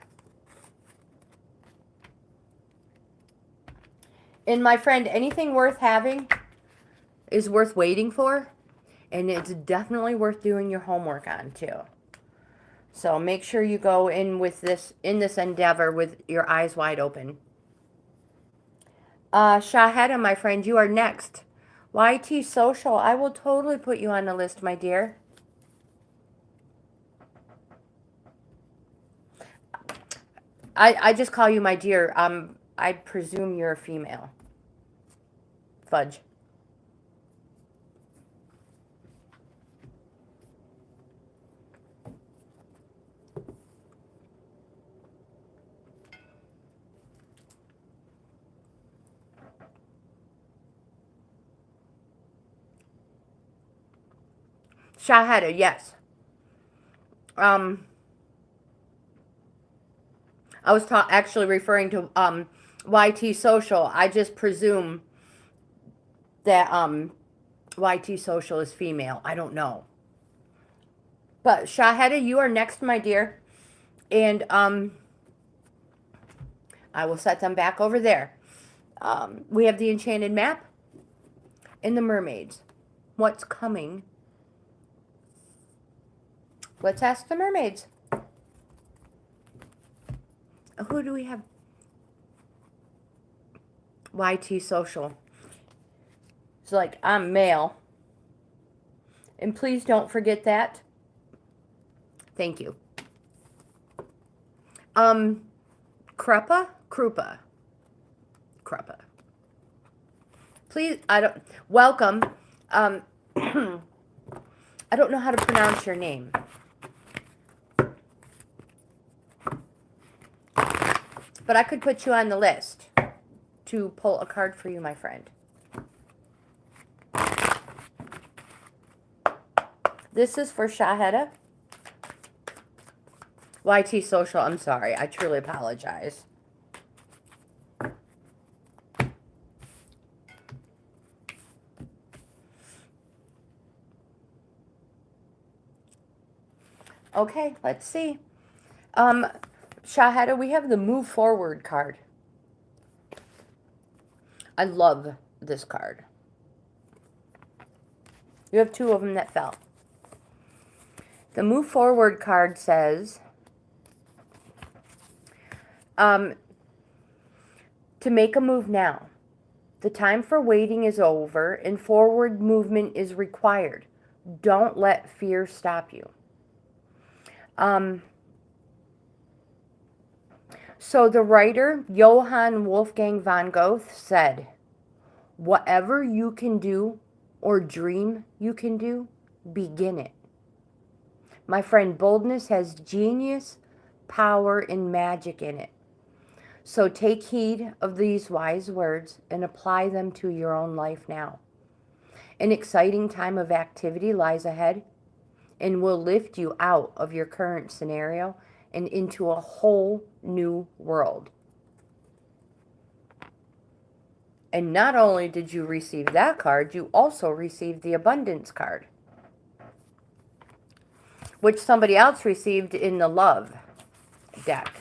And my friend, anything worth having is worth waiting for, and it's definitely worth doing your homework on too. So make sure you go in with this endeavor with your eyes wide open. Shaheda, my friend, you are next. YT Social, I will totally put you on the list, my dear. I just call you my dear. I presume you're a female. Fudge. Shaheda, yes. I was actually referring to YT Social. I just presume that YT Social is female. I don't know. But Shaheda, you are next, my dear. And I will set them back over there. We have the Enchanted Map and the Mermaids. What's coming? Let's ask the mermaids. Who do we have? YT Social. It's like, I'm male. And please don't forget that. Thank you. Krupa? Krupa. Please, welcome. I don't know how to pronounce your name. But I could put you on the list to pull a card for you, my friend. This is for Shaheda. YT Social, I'm sorry. I truly apologize. Okay, let's see. Shaheda, we have the Move Forward card. I love this card. You have 2 of them that fell. The move forward card says, to make a move now. The time for waiting is over and forward movement is required. Don't let fear stop you. So the writer Johann Wolfgang von Goethe said, whatever you can do or dream you can do, begin it. My friend, boldness has genius, power, and magic in it. So take heed of these wise words and apply them to your own life now. An exciting time of activity lies ahead and will lift you out of your current scenario and into a whole new world. And not only did you receive that card, you also received the abundance card, which somebody else received in the love deck.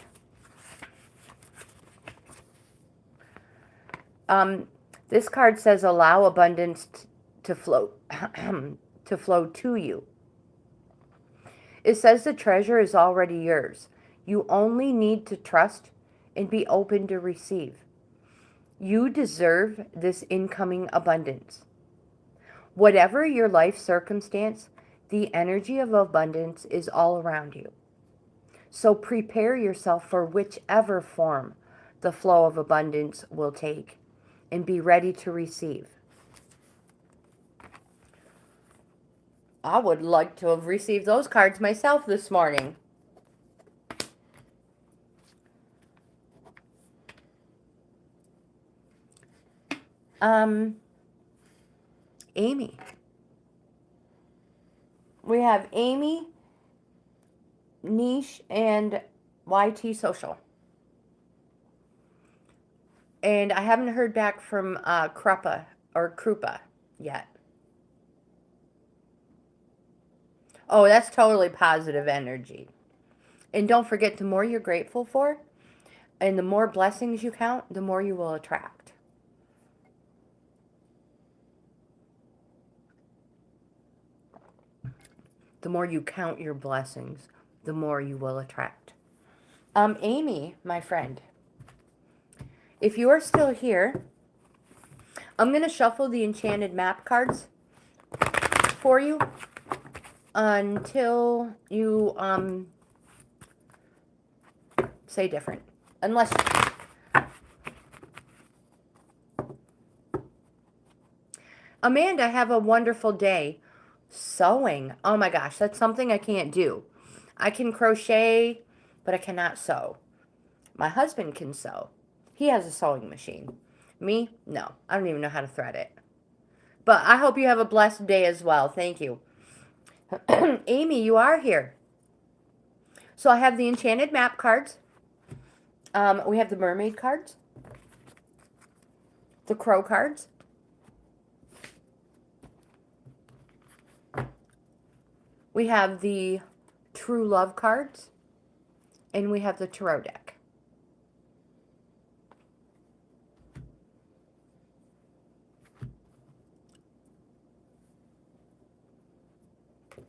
This card says allow abundance to flow to flow to you. It says the treasure is already yours. You only need to trust and be open to receive. You deserve this incoming abundance. Whatever your life circumstance, the energy of abundance is all around you. So prepare yourself for whichever form the flow of abundance will take and be ready to receive. I would like to have received those cards myself this morning. Amy. We have Amy, Niche, and YT Social. And I haven't heard back from Krupa yet. Oh, that's totally positive energy. And don't forget, the more you're grateful for and the more blessings you count, the more you will attract. The more you count your blessings, the more you will attract. Amy, my friend, if you are still here, I'm going to shuffle the enchanted map cards for you until you say different. Unless Amanda, have a wonderful day. Sewing. Oh my gosh, that's something I can't do. I can crochet, but I cannot sew. My husband can sew. He has a sewing machine. Me? No. I don't even know how to thread it. But I hope you have a blessed day as well. Thank you. Amy, you are here. So I have the enchanted map cards. We have the mermaid cards. The crow cards. We have the true love cards. And we have the tarot deck.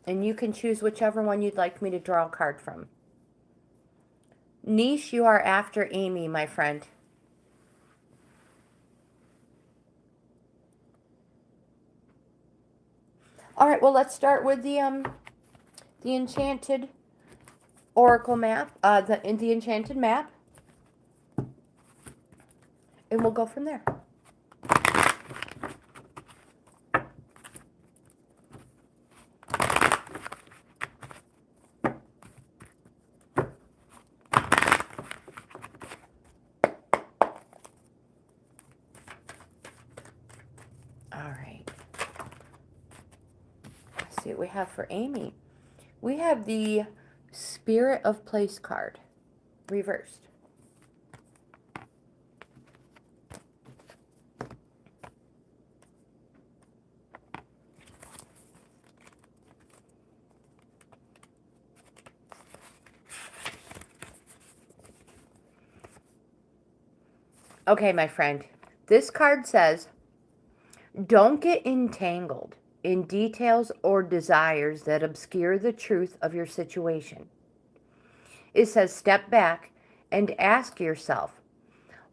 And you can choose whichever one you'd like me to draw a card from. Niche, you are after Amy, my friend. All right, well, let's start with the enchanted oracle map, the enchanted map, and we'll go from there. All right. Let's see what we have for Amy. We have the Spirit of Place card, reversed. Okay, my friend. This card says, don't get entangled in details or desires that obscure the truth of your situation. It says step back and ask yourself,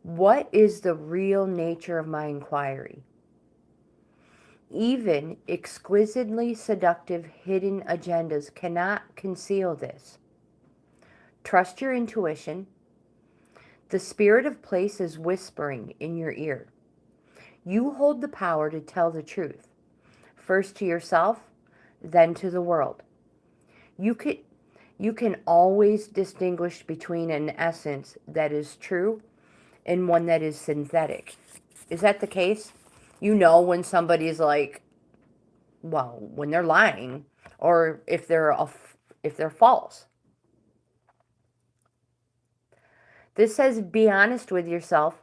what is the real nature of my inquiry? Even exquisitely seductive hidden agendas cannot conceal this. Trust your intuition. The spirit of place is whispering in your ear. You hold the power to tell the truth, first to yourself, then to the world. You can always distinguish between an essence that is true and one that is synthetic. Is that the case? You know when somebody's like, well, when they're lying, or if they're false. This says be honest with yourself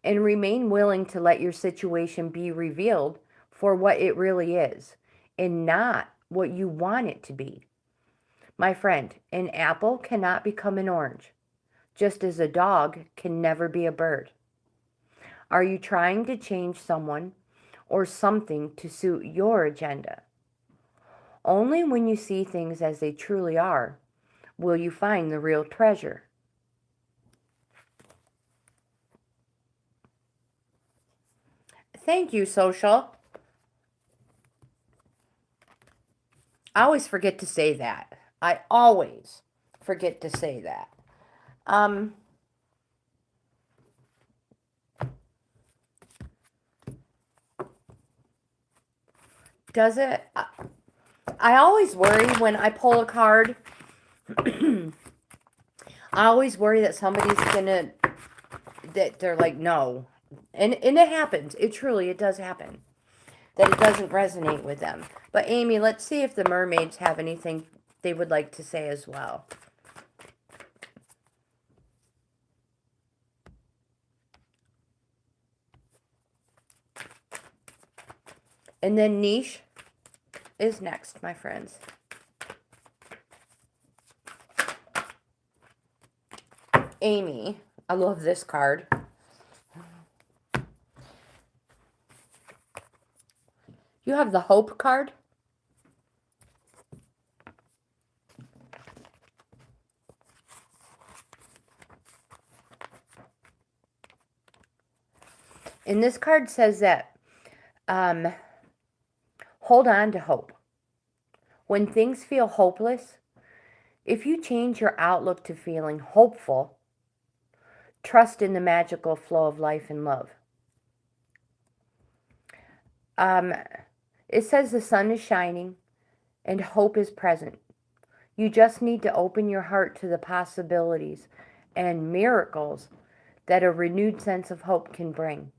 and remain willing to let your situation be revealed for what it really is and not what you want it to be. My friend, an apple cannot become an orange, just as a dog can never be a bird. Are you trying to change someone or something to suit your agenda? Only when you see things as they truly are will you find the real treasure. Thank you, Social. I always forget to say that. I always forget to say that. Does it? I always worry when I pull a card. I always worry that somebody's gonna, that they're like, no. And it happens. It does happen. That it doesn't resonate with them. But Amy, let's see if the mermaids have anything they would like to say as well. And then Niche is next, my friends. Amy, I love this card. You have the Hope card. And this card says that hold on to hope. When things feel hopeless, if you change your outlook to feeling hopeful, trust in the magical flow of life and love. It says the sun is shining and hope is present. You just need to open your heart to the possibilities and miracles that a renewed sense of hope can bring.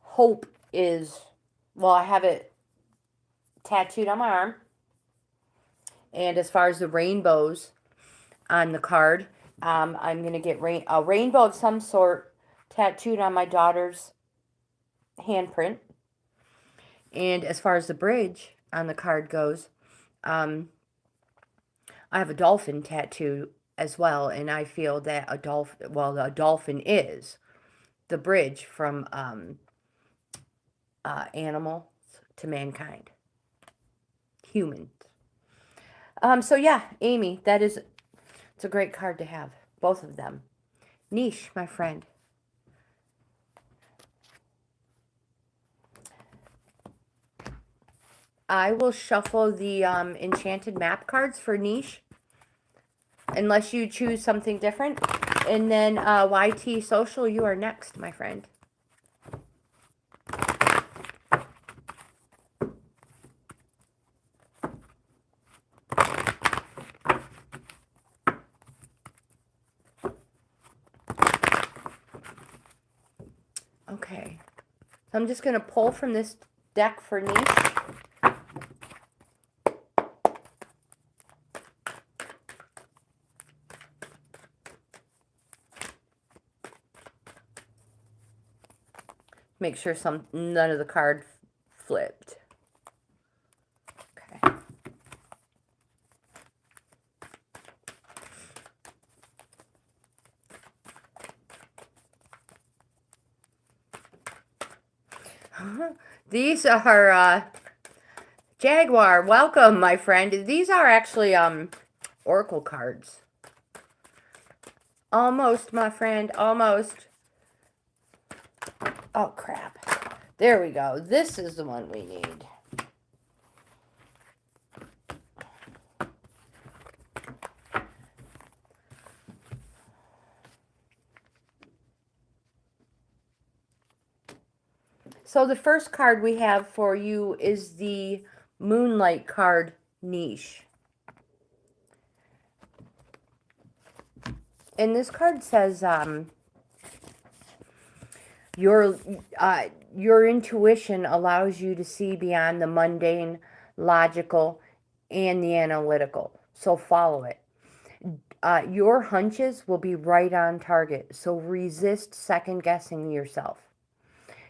Hope is, well, I have it tattooed on my arm. And as far as the rainbows on the card, I'm going to get a rainbow of some sort tattooed on my daughter's handprint. And as far as the bridge on the card goes, I have a dolphin tattoo as well. And I feel that a dolphin is the bridge from animals to mankind. Humans. So yeah, Amy, it's a great card to have. Both of them. Niche, my friend. I will shuffle the enchanted map cards for Niche. Unless you choose something different. And then YT Social, you are next, my friend. Okay. So I'm just going to pull from this deck for Niche. Make sure none of the cards flipped. Okay. These are, Jaguar, welcome, my friend. These are actually, Oracle cards. Almost, my friend, almost. Oh, crap. There we go. This is the one we need. So the first card we have for you is the Moonlight card, Niche. And this card says, your intuition allows you to see beyond the mundane, logical, and the analytical. So follow it. Your hunches will be right on target. So resist second guessing yourself.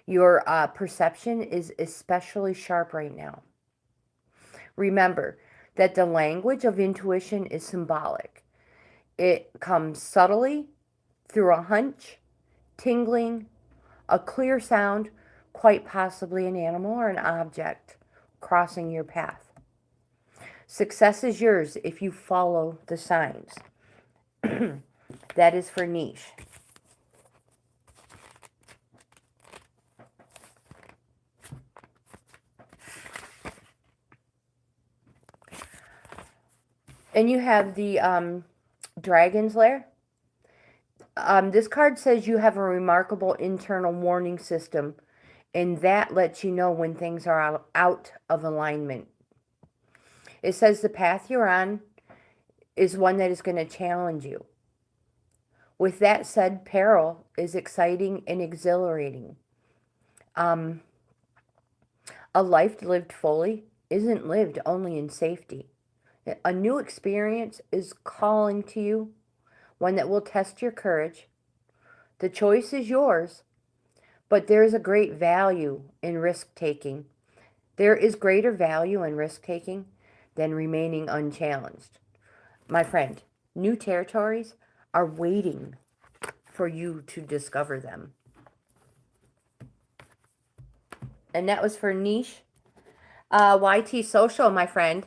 Your perception is especially sharp right now. Remember that the language of intuition is symbolic. It comes subtly through a hunch, tingling, a clear sound, quite possibly an animal or an object crossing your path. Success is yours if you follow the signs. That is for Niche. And you have the Dragon's Lair. This card says you have a remarkable internal warning system, and that lets you know when things are out of alignment. It says the path you're on is one that is going to challenge you. With that said, peril is exciting and exhilarating. A life lived fully isn't lived only in safety. A new experience is calling to you, one that will test your courage. The choice is yours, but there is a great value in risk-taking. There is greater value in risk-taking than remaining unchallenged. My friend, new territories are waiting for you to discover them. And that was for Niche. YT Social, my friend.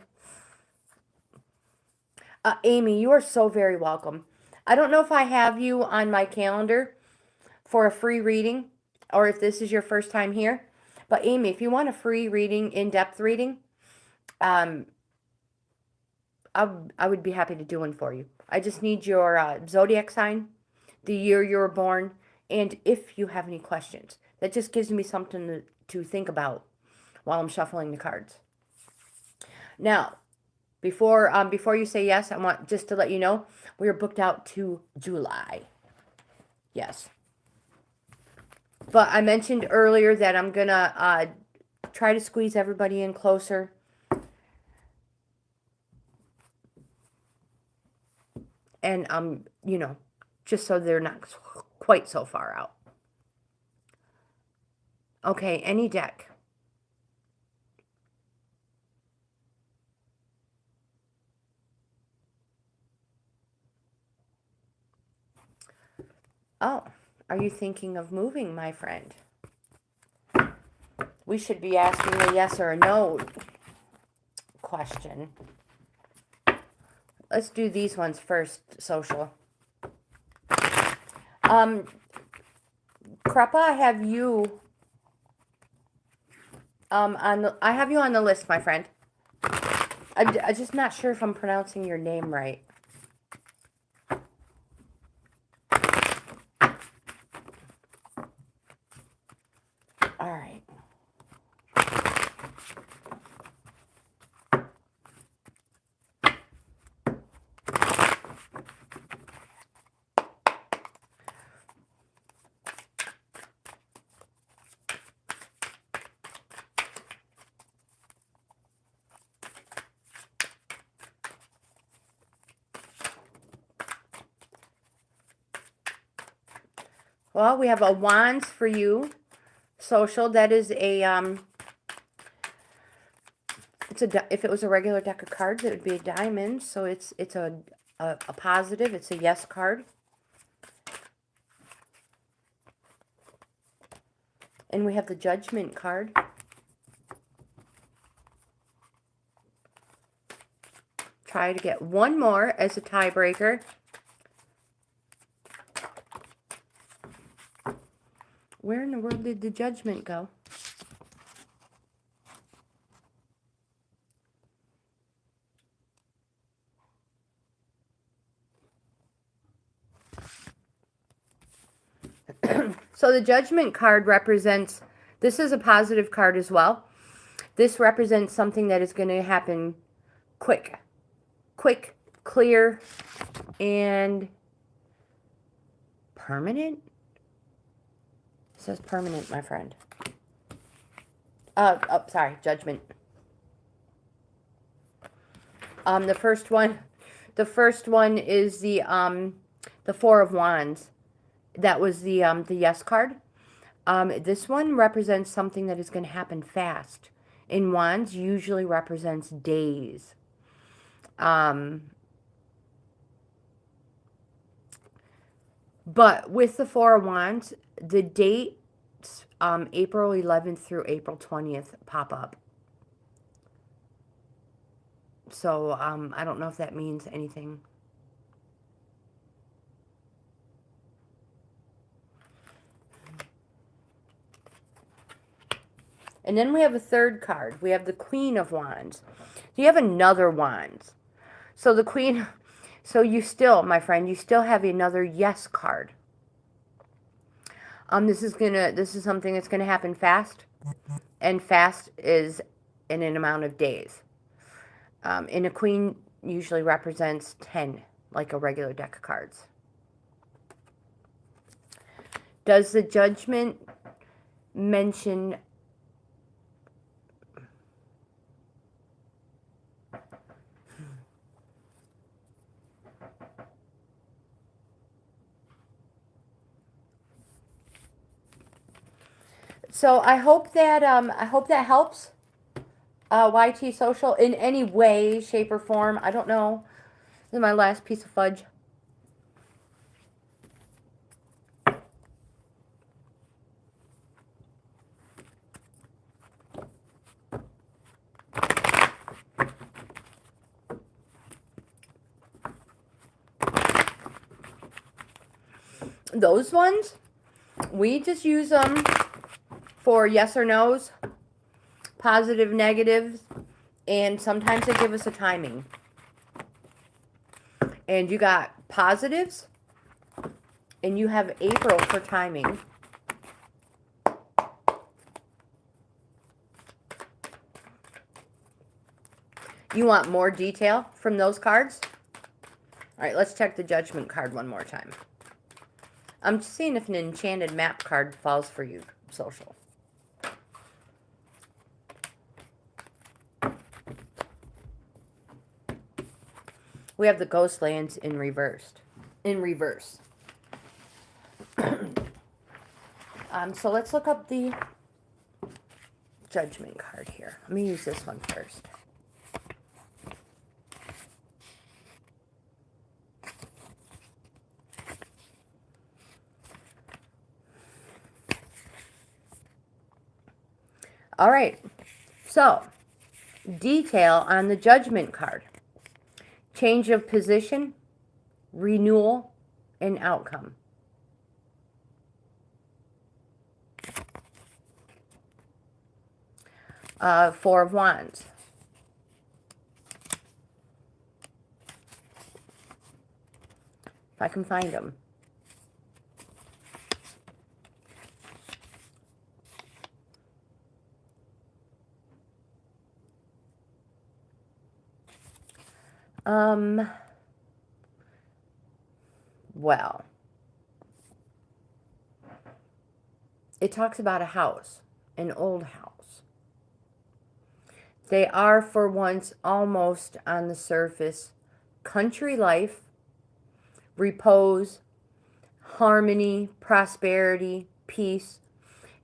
Amy, you are so very welcome. I don't know if I have you on my calendar for a free reading or if this is your first time here. But Amy, if you want a free reading, in-depth reading, I would be happy to do one for you. I just need your zodiac sign, the year you were born, and if you have any questions. That just gives me something to think about while I'm shuffling the cards. Now, before you say yes, I want just to let you know we are booked out to July. Yes. But I mentioned earlier that I'm gonna try to squeeze everybody in closer. And you know, just so they're not quite so far out. Okay, any deck. Oh, are you thinking of moving, my friend? We should be asking a yes or a no question. Let's do these ones first, Social. Krepa, I have you I have you on the list, my friend. I'm just not sure if I'm pronouncing your name right. All right. Well, we have a wands for you, Social. That is a if it was a regular deck of cards, it would be a diamond. So it's a positive. It's a yes card. And we have the Judgment card. Try to get one more as a tiebreaker. Where in the world did the Judgment go? So the Judgment card represents, this is a positive card as well. This represents something that is going to happen quick, clear, and permanent. It says permanent, my friend. Oh, sorry, Judgment. The first one is the Four of Wands. That was the Yes card. This one represents something that is going to happen fast. And Wands usually represents days. But with the Four of Wands, the dates April 11th through April 20th pop up. So I don't know if that means anything. And then we have a third card. We have the Queen of Wands. You have another Wands. So the Queen, so you still, my friend, you still have another Yes card. This is something that's gonna happen fast, and fast is in an amount of days. And a Queen usually represents 10, like a regular deck of cards. Does the Judgment mention So I hope that helps YT Social in any way, shape, or form. I don't know. This is my last piece of fudge. Those ones, we just use them for yes or no's, positive, negatives, and sometimes they give us a timing. And you got positives, and you have April for timing. You want more detail from those cards? All right, let's check the Judgment card one more time. I'm just seeing if an enchanted map card falls for you, Social. We have the Ghostlands in reverse. So let's look up the Judgment card here. Let me use this one first. All right, so detail on the Judgment card. Change of position, renewal, and outcome. Four of Wands. If I can find them. Well, it talks about a house, an old house. They are for once almost on the surface country life, repose, harmony, prosperity, peace,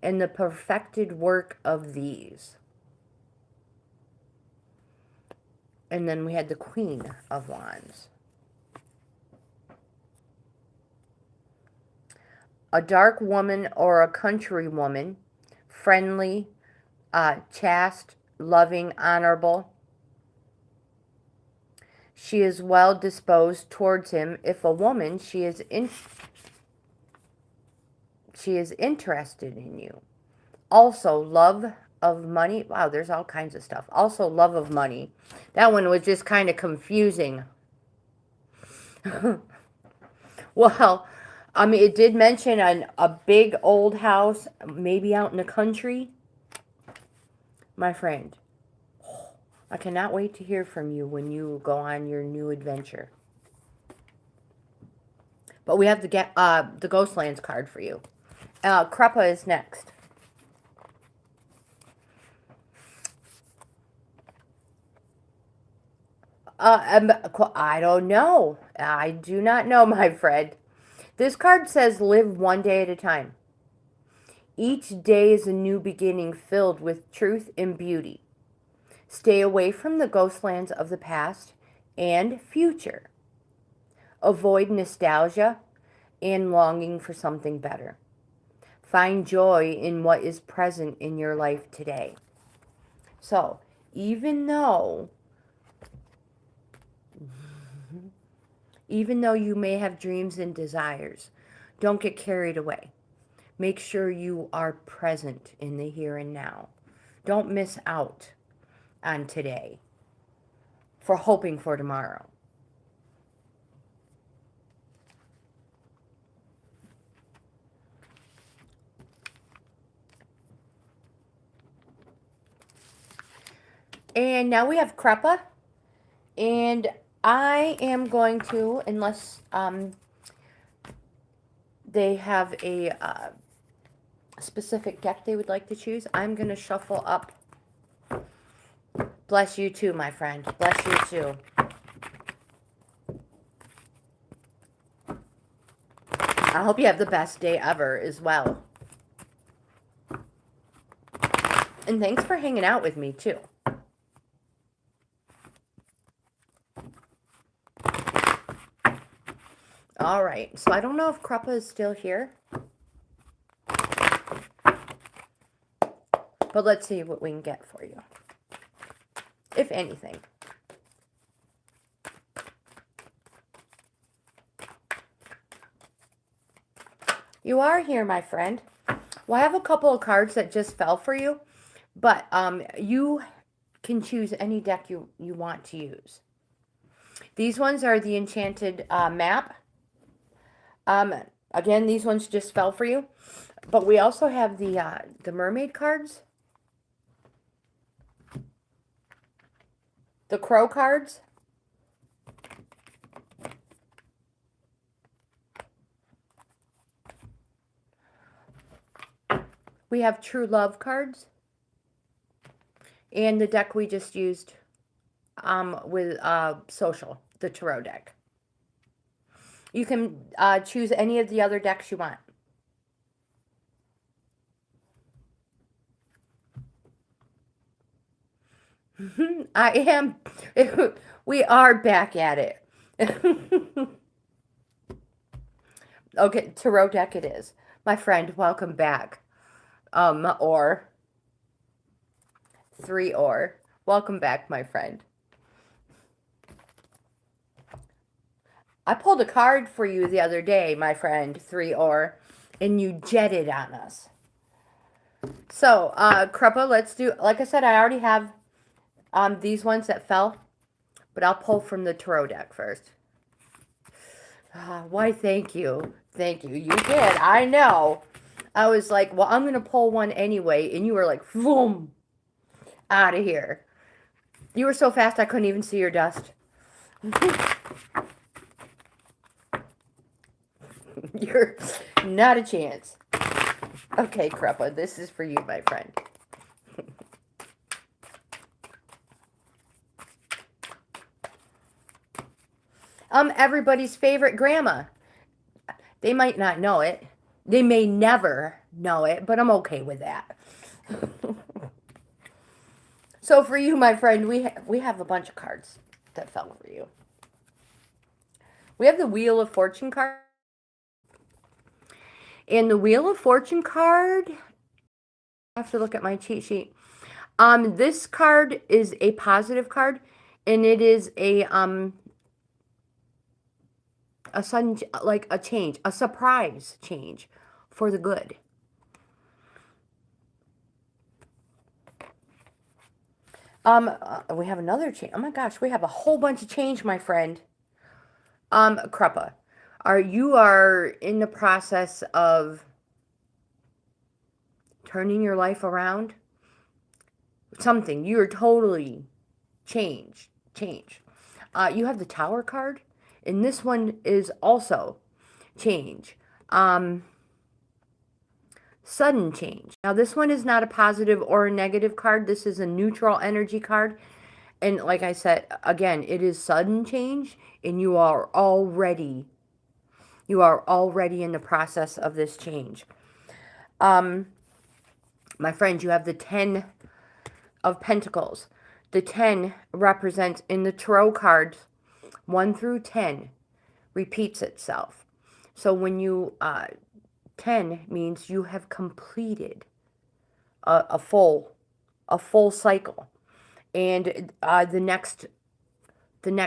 and the perfected work of these. And then we had the Queen of Wands. A dark woman or a country woman friendly, chaste, loving, honorable. She is well disposed towards him. If a woman, she is interested in you. Also, love of money. Wow, there's all kinds of stuff. Also, love of money. That one was just kind of confusing. Well, I mean, it did mention a big old house, maybe out in the country. My friend, I cannot wait to hear from you when you go on your new adventure. But we have to get the Ghostlands card for you. Krepa is next. I don't know. I do not know, my friend. This card says live one day at a time. Each day is a new beginning filled with truth and beauty. Stay away from the ghostlands of the past and future. Avoid nostalgia and longing for something better. Find joy in what is present in your life today. So, even though you may have dreams and desires, don't get carried away. Make sure you are present in the here and now. Don't miss out on today for hoping for tomorrow. And now we have Krepa. And I am going to, unless they have a specific deck they would like to choose, I'm going to shuffle up. Bless you too, my friend. Bless you too. I hope you have the best day ever as well. And thanks for hanging out with me too. All right, so I don't know if Krepa is still here. But let's see what we can get for you. If anything. You are here, my friend. Well, I have a couple of cards that just fell for you. But you can choose any deck you want to use. These ones are the Enchanted map. Again, these ones just fell for you. But we also have the mermaid cards. The crow cards. We have true love cards. And the deck we just used with Social, the tarot deck. You can choose any of the other decks you want. I am. We are back at it. Okay, tarot deck it is. My friend, welcome back. Or 3 or. Welcome back, my friend. I pulled a card for you the other day, my friend, 3 or, and you jetted on us. So, Krepa, let's do, like I said, I already have these ones that fell, but I'll pull from the tarot deck first. Why, thank you. Thank you. You did. I know. I was like, well, I'm going to pull one anyway, and you were like, boom, out of here. You were so fast I couldn't even see your dust. You're not a chance. Okay, Krepa, this is for you, my friend. Everybody's favorite grandma. They might not know it. They may never know it, but I'm okay with that. So for you, my friend, we have a bunch of cards that fell for you. We have the Wheel of Fortune card. And the Wheel of Fortune card I have to look at my cheat sheet. This card is a positive card, and it is a sudden, like a change, a surprise change for the good. We have another change. Oh my gosh, we have a whole bunch of change, my friend. Kruppa, you are in the process of turning your life around? Something. You're totally change. You have the Tower card, and this one is also change. Sudden change. Now, this one is not a positive or a negative card. This is a neutral energy card. And like I said, again, it is sudden change, and you are already in the process of this change. My friends, you have the 10 of Pentacles. The 10 represents, in the tarot cards, 1 through 10 repeats itself. So when you, 10 means you have completed a full cycle. And the next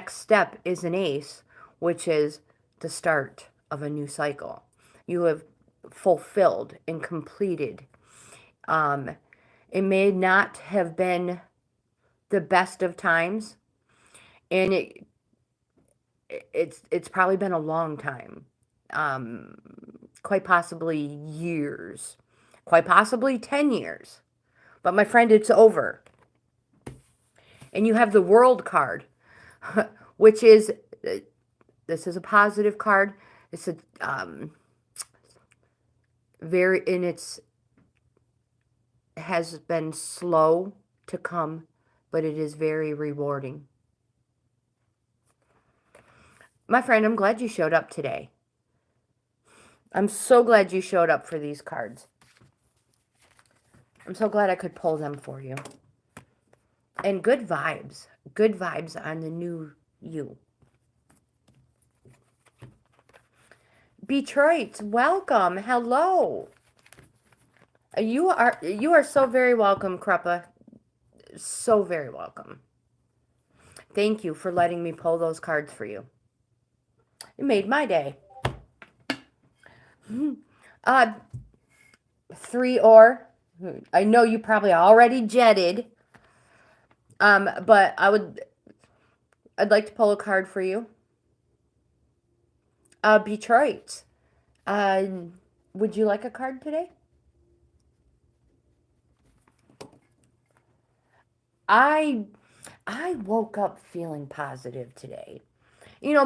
step is an ace, which is the start of a new cycle. You have fulfilled and completed. It may not have been the best of times, and it's probably been a long time, quite possibly years, quite possibly 10 years. But my friend, it's over. And you have the World card, which is, this is a positive card. It's a has been slow to come, but it is very rewarding. My friend, I'm glad you showed up today. I'm so glad you showed up for these cards. I'm so glad I could pull them for you. And good vibes on the new you. Detroit, welcome. Hello. You are so very welcome, Kruppa. So very welcome. Thank you for letting me pull those cards for you. It made my day. 3 or. I know you probably already jetted. But I'd like to pull a card for you. Detroit. Would you like a card today? I woke up feeling positive today. You know,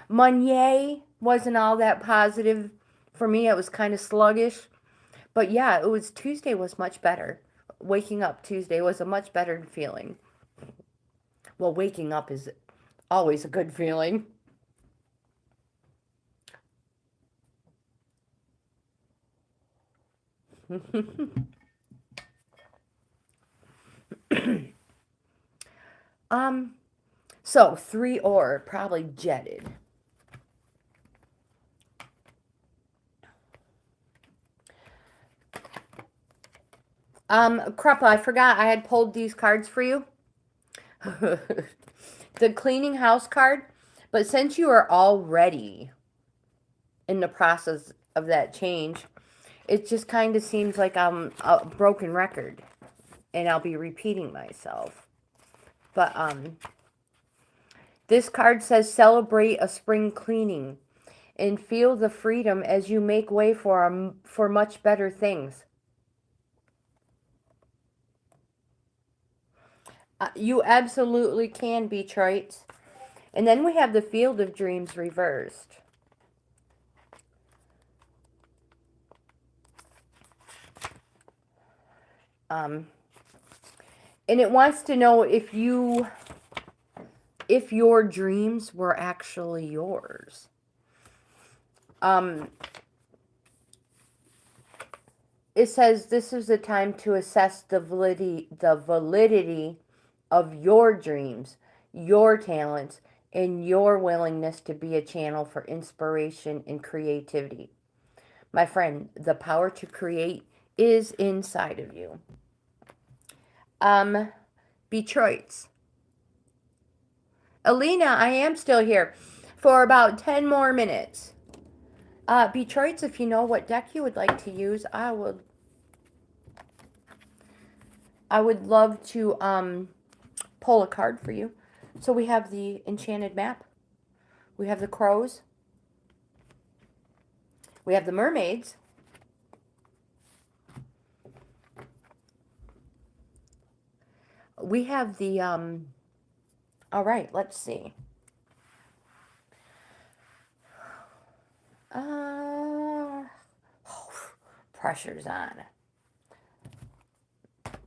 Monday wasn't all that positive for me. It was kind of sluggish. But yeah, Tuesday was much better. Waking up Tuesday was a much better feeling. Well, waking up is always a good feeling. So 3 or probably jetted. Kruppa, I forgot I had pulled these cards for you. The cleaning house card. But since you are already in the process of that change, it just kind of seems like I'm a broken record. And I'll be repeating myself. But, this card says, celebrate a spring cleaning and feel the freedom as you make way for much better things. You absolutely can, Detroit. And then we have the Field of Dreams reversed. And it wants to know if your dreams were actually yours. It says this is the time to assess the validity of your dreams, your talents, and your willingness to be a channel for inspiration and creativity. My friend, the power to create is inside of you. Detroit's. Alina, I am still here for about 10 more minutes. Detroit's, if you know what deck you would like to use, I would love to pull a card for you. So we have the Enchanted Map. We have the Crows. We have the Mermaids. We have the, all right, let's see. Pressure's on.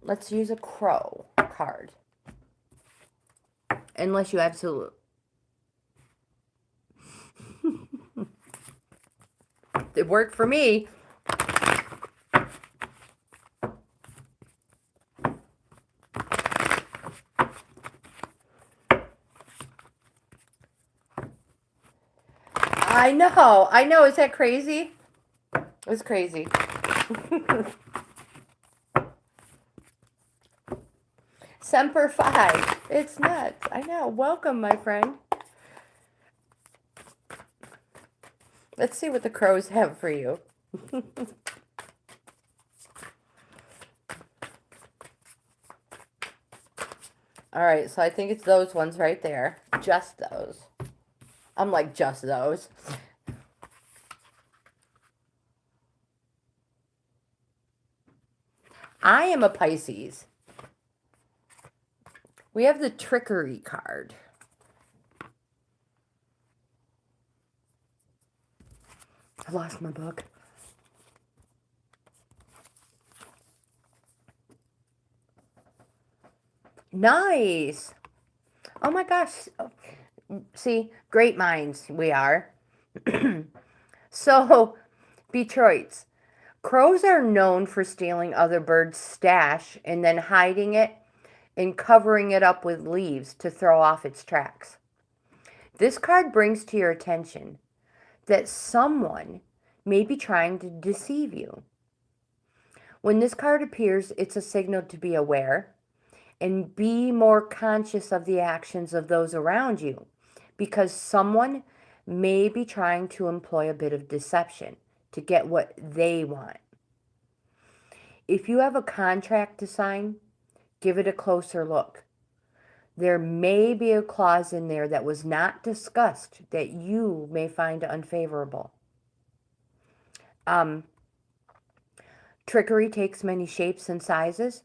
Let's use a Crow card. Unless you absolutely... It worked for me. I know. Is that crazy? It's crazy. Semper Fi. It's nuts. I know. Welcome, my friend. Let's see what the Crows have for you. All right, so I think it's those ones right there. Just those. I'm like, just those. I am a Pisces. We have the Trickery card. I lost my book. Nice. Oh my gosh. See, great minds we are. So, Detroit's. Crows are known for stealing other birds' stash and then hiding it and covering it up with leaves to throw off its tracks. This card brings to your attention that someone may be trying to deceive you. When this card appears, it's a signal to be aware and be more conscious of the actions of those around you, because someone may be trying to employ a bit of deception to get what they want. If you have a contract to sign, give it a closer look. There may be a clause in there that was not discussed that you may find unfavorable. Trickery takes many shapes and sizes.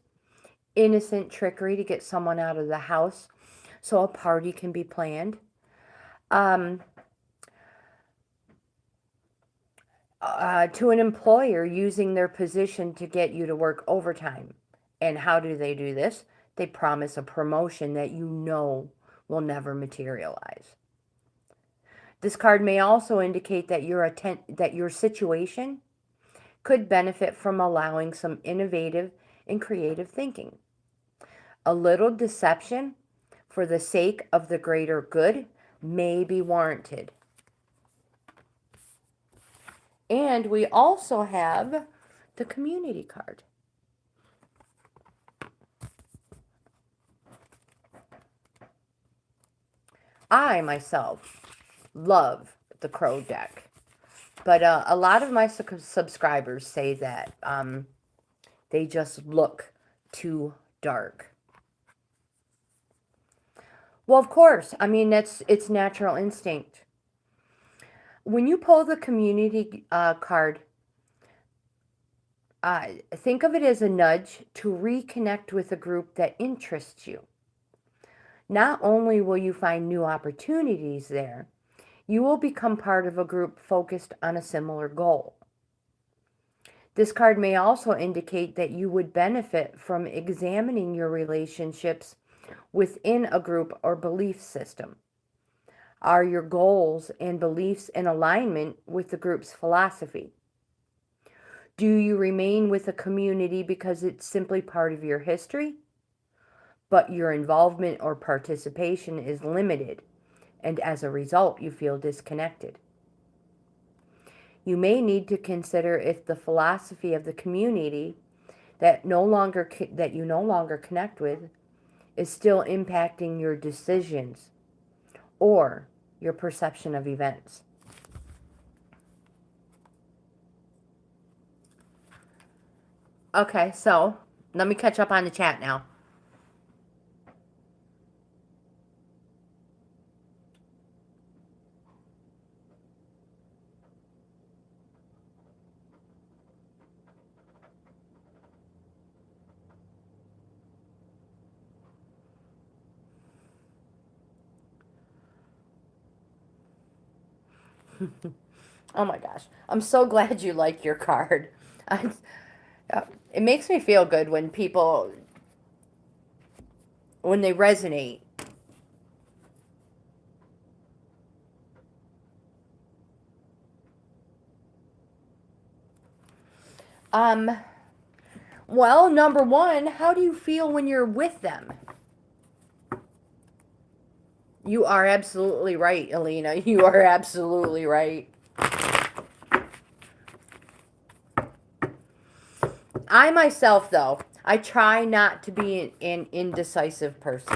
Innocent trickery to get someone out of the house so a party can be planned. To an employer using their position to get you to work overtime. And how do they do this? They promise a promotion that you know will never materialize. This card may also indicate that your situation could benefit from allowing some innovative and creative thinking. A little deception for the sake of the greater good may be warranted. And we also have the Community card. I myself love the Crow deck, but a lot of my subscribers say that they just look too dark. Well, of course, I mean, it's natural instinct. When you pull the Community card, think of it as a nudge to reconnect with a group that interests you. Not only will you find new opportunities there, you will become part of a group focused on a similar goal. This card may also indicate that you would benefit from examining your relationships within a group or belief system. Are your goals and beliefs in alignment with the group's philosophy? Do you remain with a community because it's simply part of your history, but your involvement or participation is limited, and as a result, you feel disconnected? You may need to consider if the philosophy of the community that you no longer connect with is still impacting your decisions or your perception of events. Okay, so let me catch up on the chat now. Oh my gosh. I'm so glad you like your card. It makes me feel good when people, when they resonate. Well, number one, how do you feel when you're with them? You are absolutely right, Alina. You are absolutely right. I myself, though, I try not to be an indecisive person.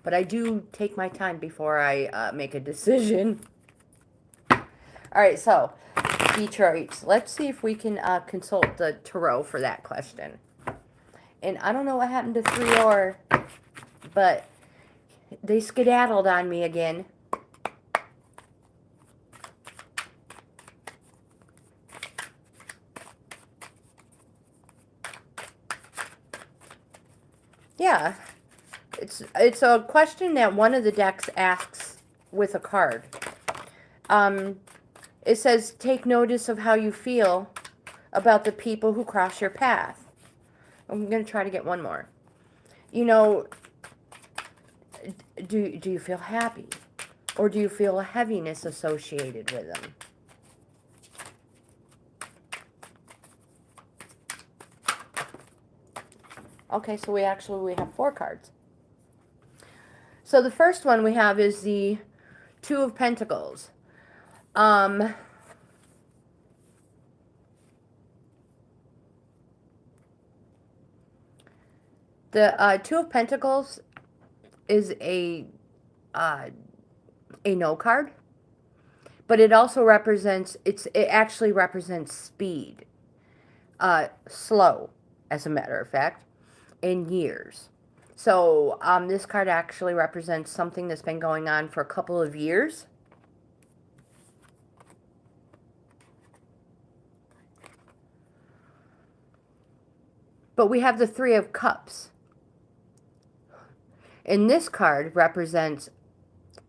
But I do take my time before I make a decision. All right, so Detroit. Let's see if we can consult the tarot for that question. And I don't know what happened to 3-or, but they skedaddled on me again. Yeah, it's a question that one of the decks asks with a card. It says, take notice of how you feel about the people who cross your path. I'm going to try to get one more. You know, do you feel happy? Or do you feel a heaviness associated with them? Okay, so we have 4 cards. So the first one we have is the 2 of Pentacles. The 2 of Pentacles is a no card, but it also represents, it actually represents speed, slow, as a matter of fact, in years. So this card actually represents something that's been going on for a couple of years. But we have the 3 of Cups. And this card represents,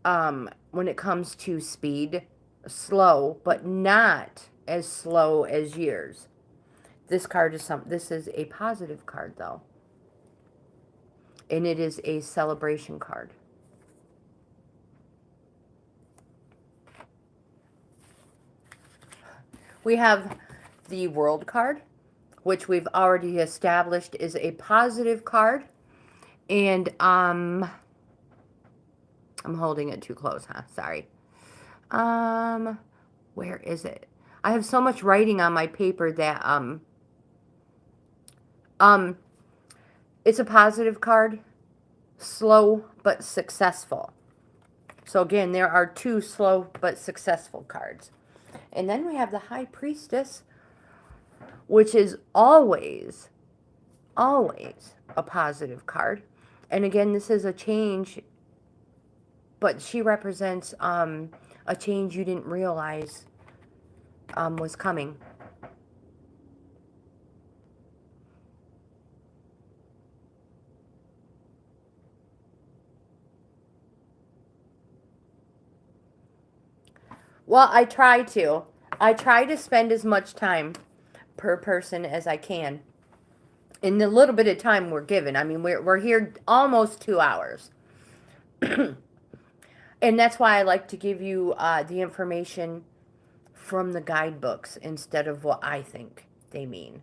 when it comes to speed, slow, but not as slow as years. This card is this is a positive card, though. And it is a celebration card. We have the World card, which we've already established is a positive card. And I'm holding it too close, huh? Sorry. Where is it? I have so much writing on my paper that it's a positive card, slow but successful. So again, there are 2 slow but successful cards. And then we have the High Priestess, which is always a positive card. And again, this is a change, but she represents a change you didn't realize was coming. Well, I try to. I try to spend as much time per person as I can in the little bit of time we're given. I mean, we're here almost 2 hours. And that's why I like to give you the information from the guidebooks instead of what I think they mean.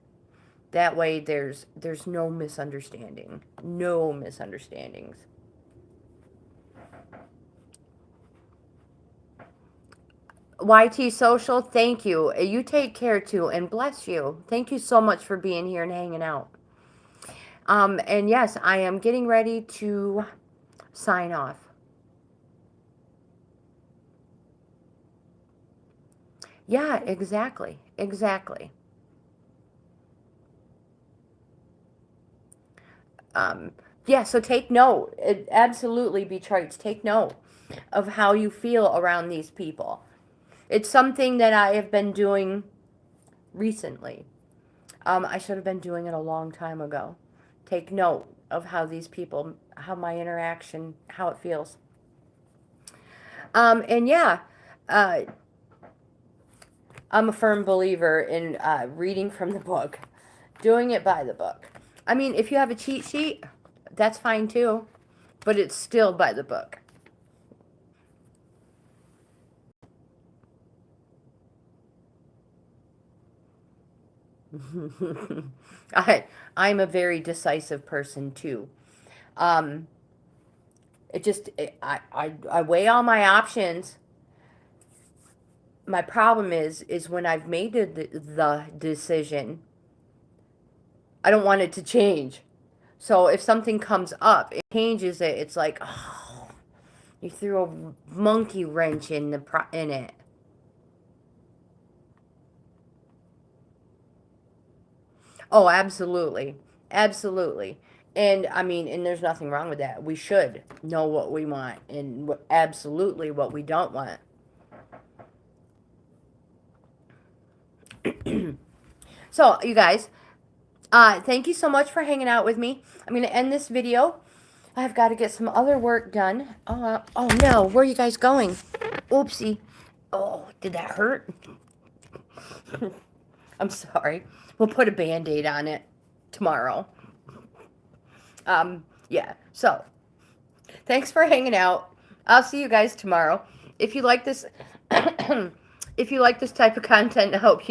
That way there's no misunderstanding. No misunderstandings. YT Social, thank you. You take care too, and bless you. Thank you so much for being here and hanging out. And yes, I am getting ready to sign off. Yeah, exactly. Exactly. Um, yeah, so take note. It, absolutely, Beatrice, take note of how you feel around these people. It's something that I have been doing recently. I should have been doing it a long time ago. Take note of how these people, how my interaction, how it feels. And yeah, uh, I'm a firm believer in reading from the book, doing it by the book. I mean, if you have a cheat sheet, that's fine too, but it's still by the book. I I'm a very decisive person too. Um, I weigh all my options. My problem is when I've made the decision, I don't want it to change. So if something comes up, it changes it. It's like, oh, you threw a monkey wrench in in it. Oh, absolutely. Absolutely. And I mean, and there's nothing wrong with that. We should know what we want and absolutely what we don't want. So, you guys, thank you so much for hanging out with me. I'm going to end this video. I've got to get some other work done. Oh no, where are you guys going? Oopsie. Oh, did that hurt? I'm sorry. We'll put a band-aid on it tomorrow. Yeah. So, thanks for hanging out. I'll see you guys tomorrow. If you like this if you like this type of content, I hope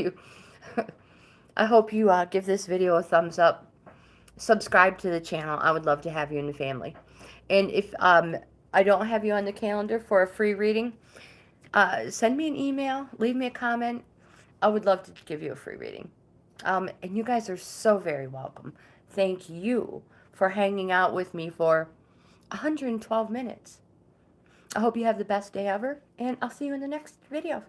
you give this video a thumbs up. Subscribe to the channel. I would love to have you in the family. And if I don't have you on the calendar for a free reading, send me an email, leave me a comment. I would love to give you a free reading. And you guys are so very welcome. Thank you for hanging out with me for 112 minutes. I hope you have the best day ever, and I'll see you in the next video.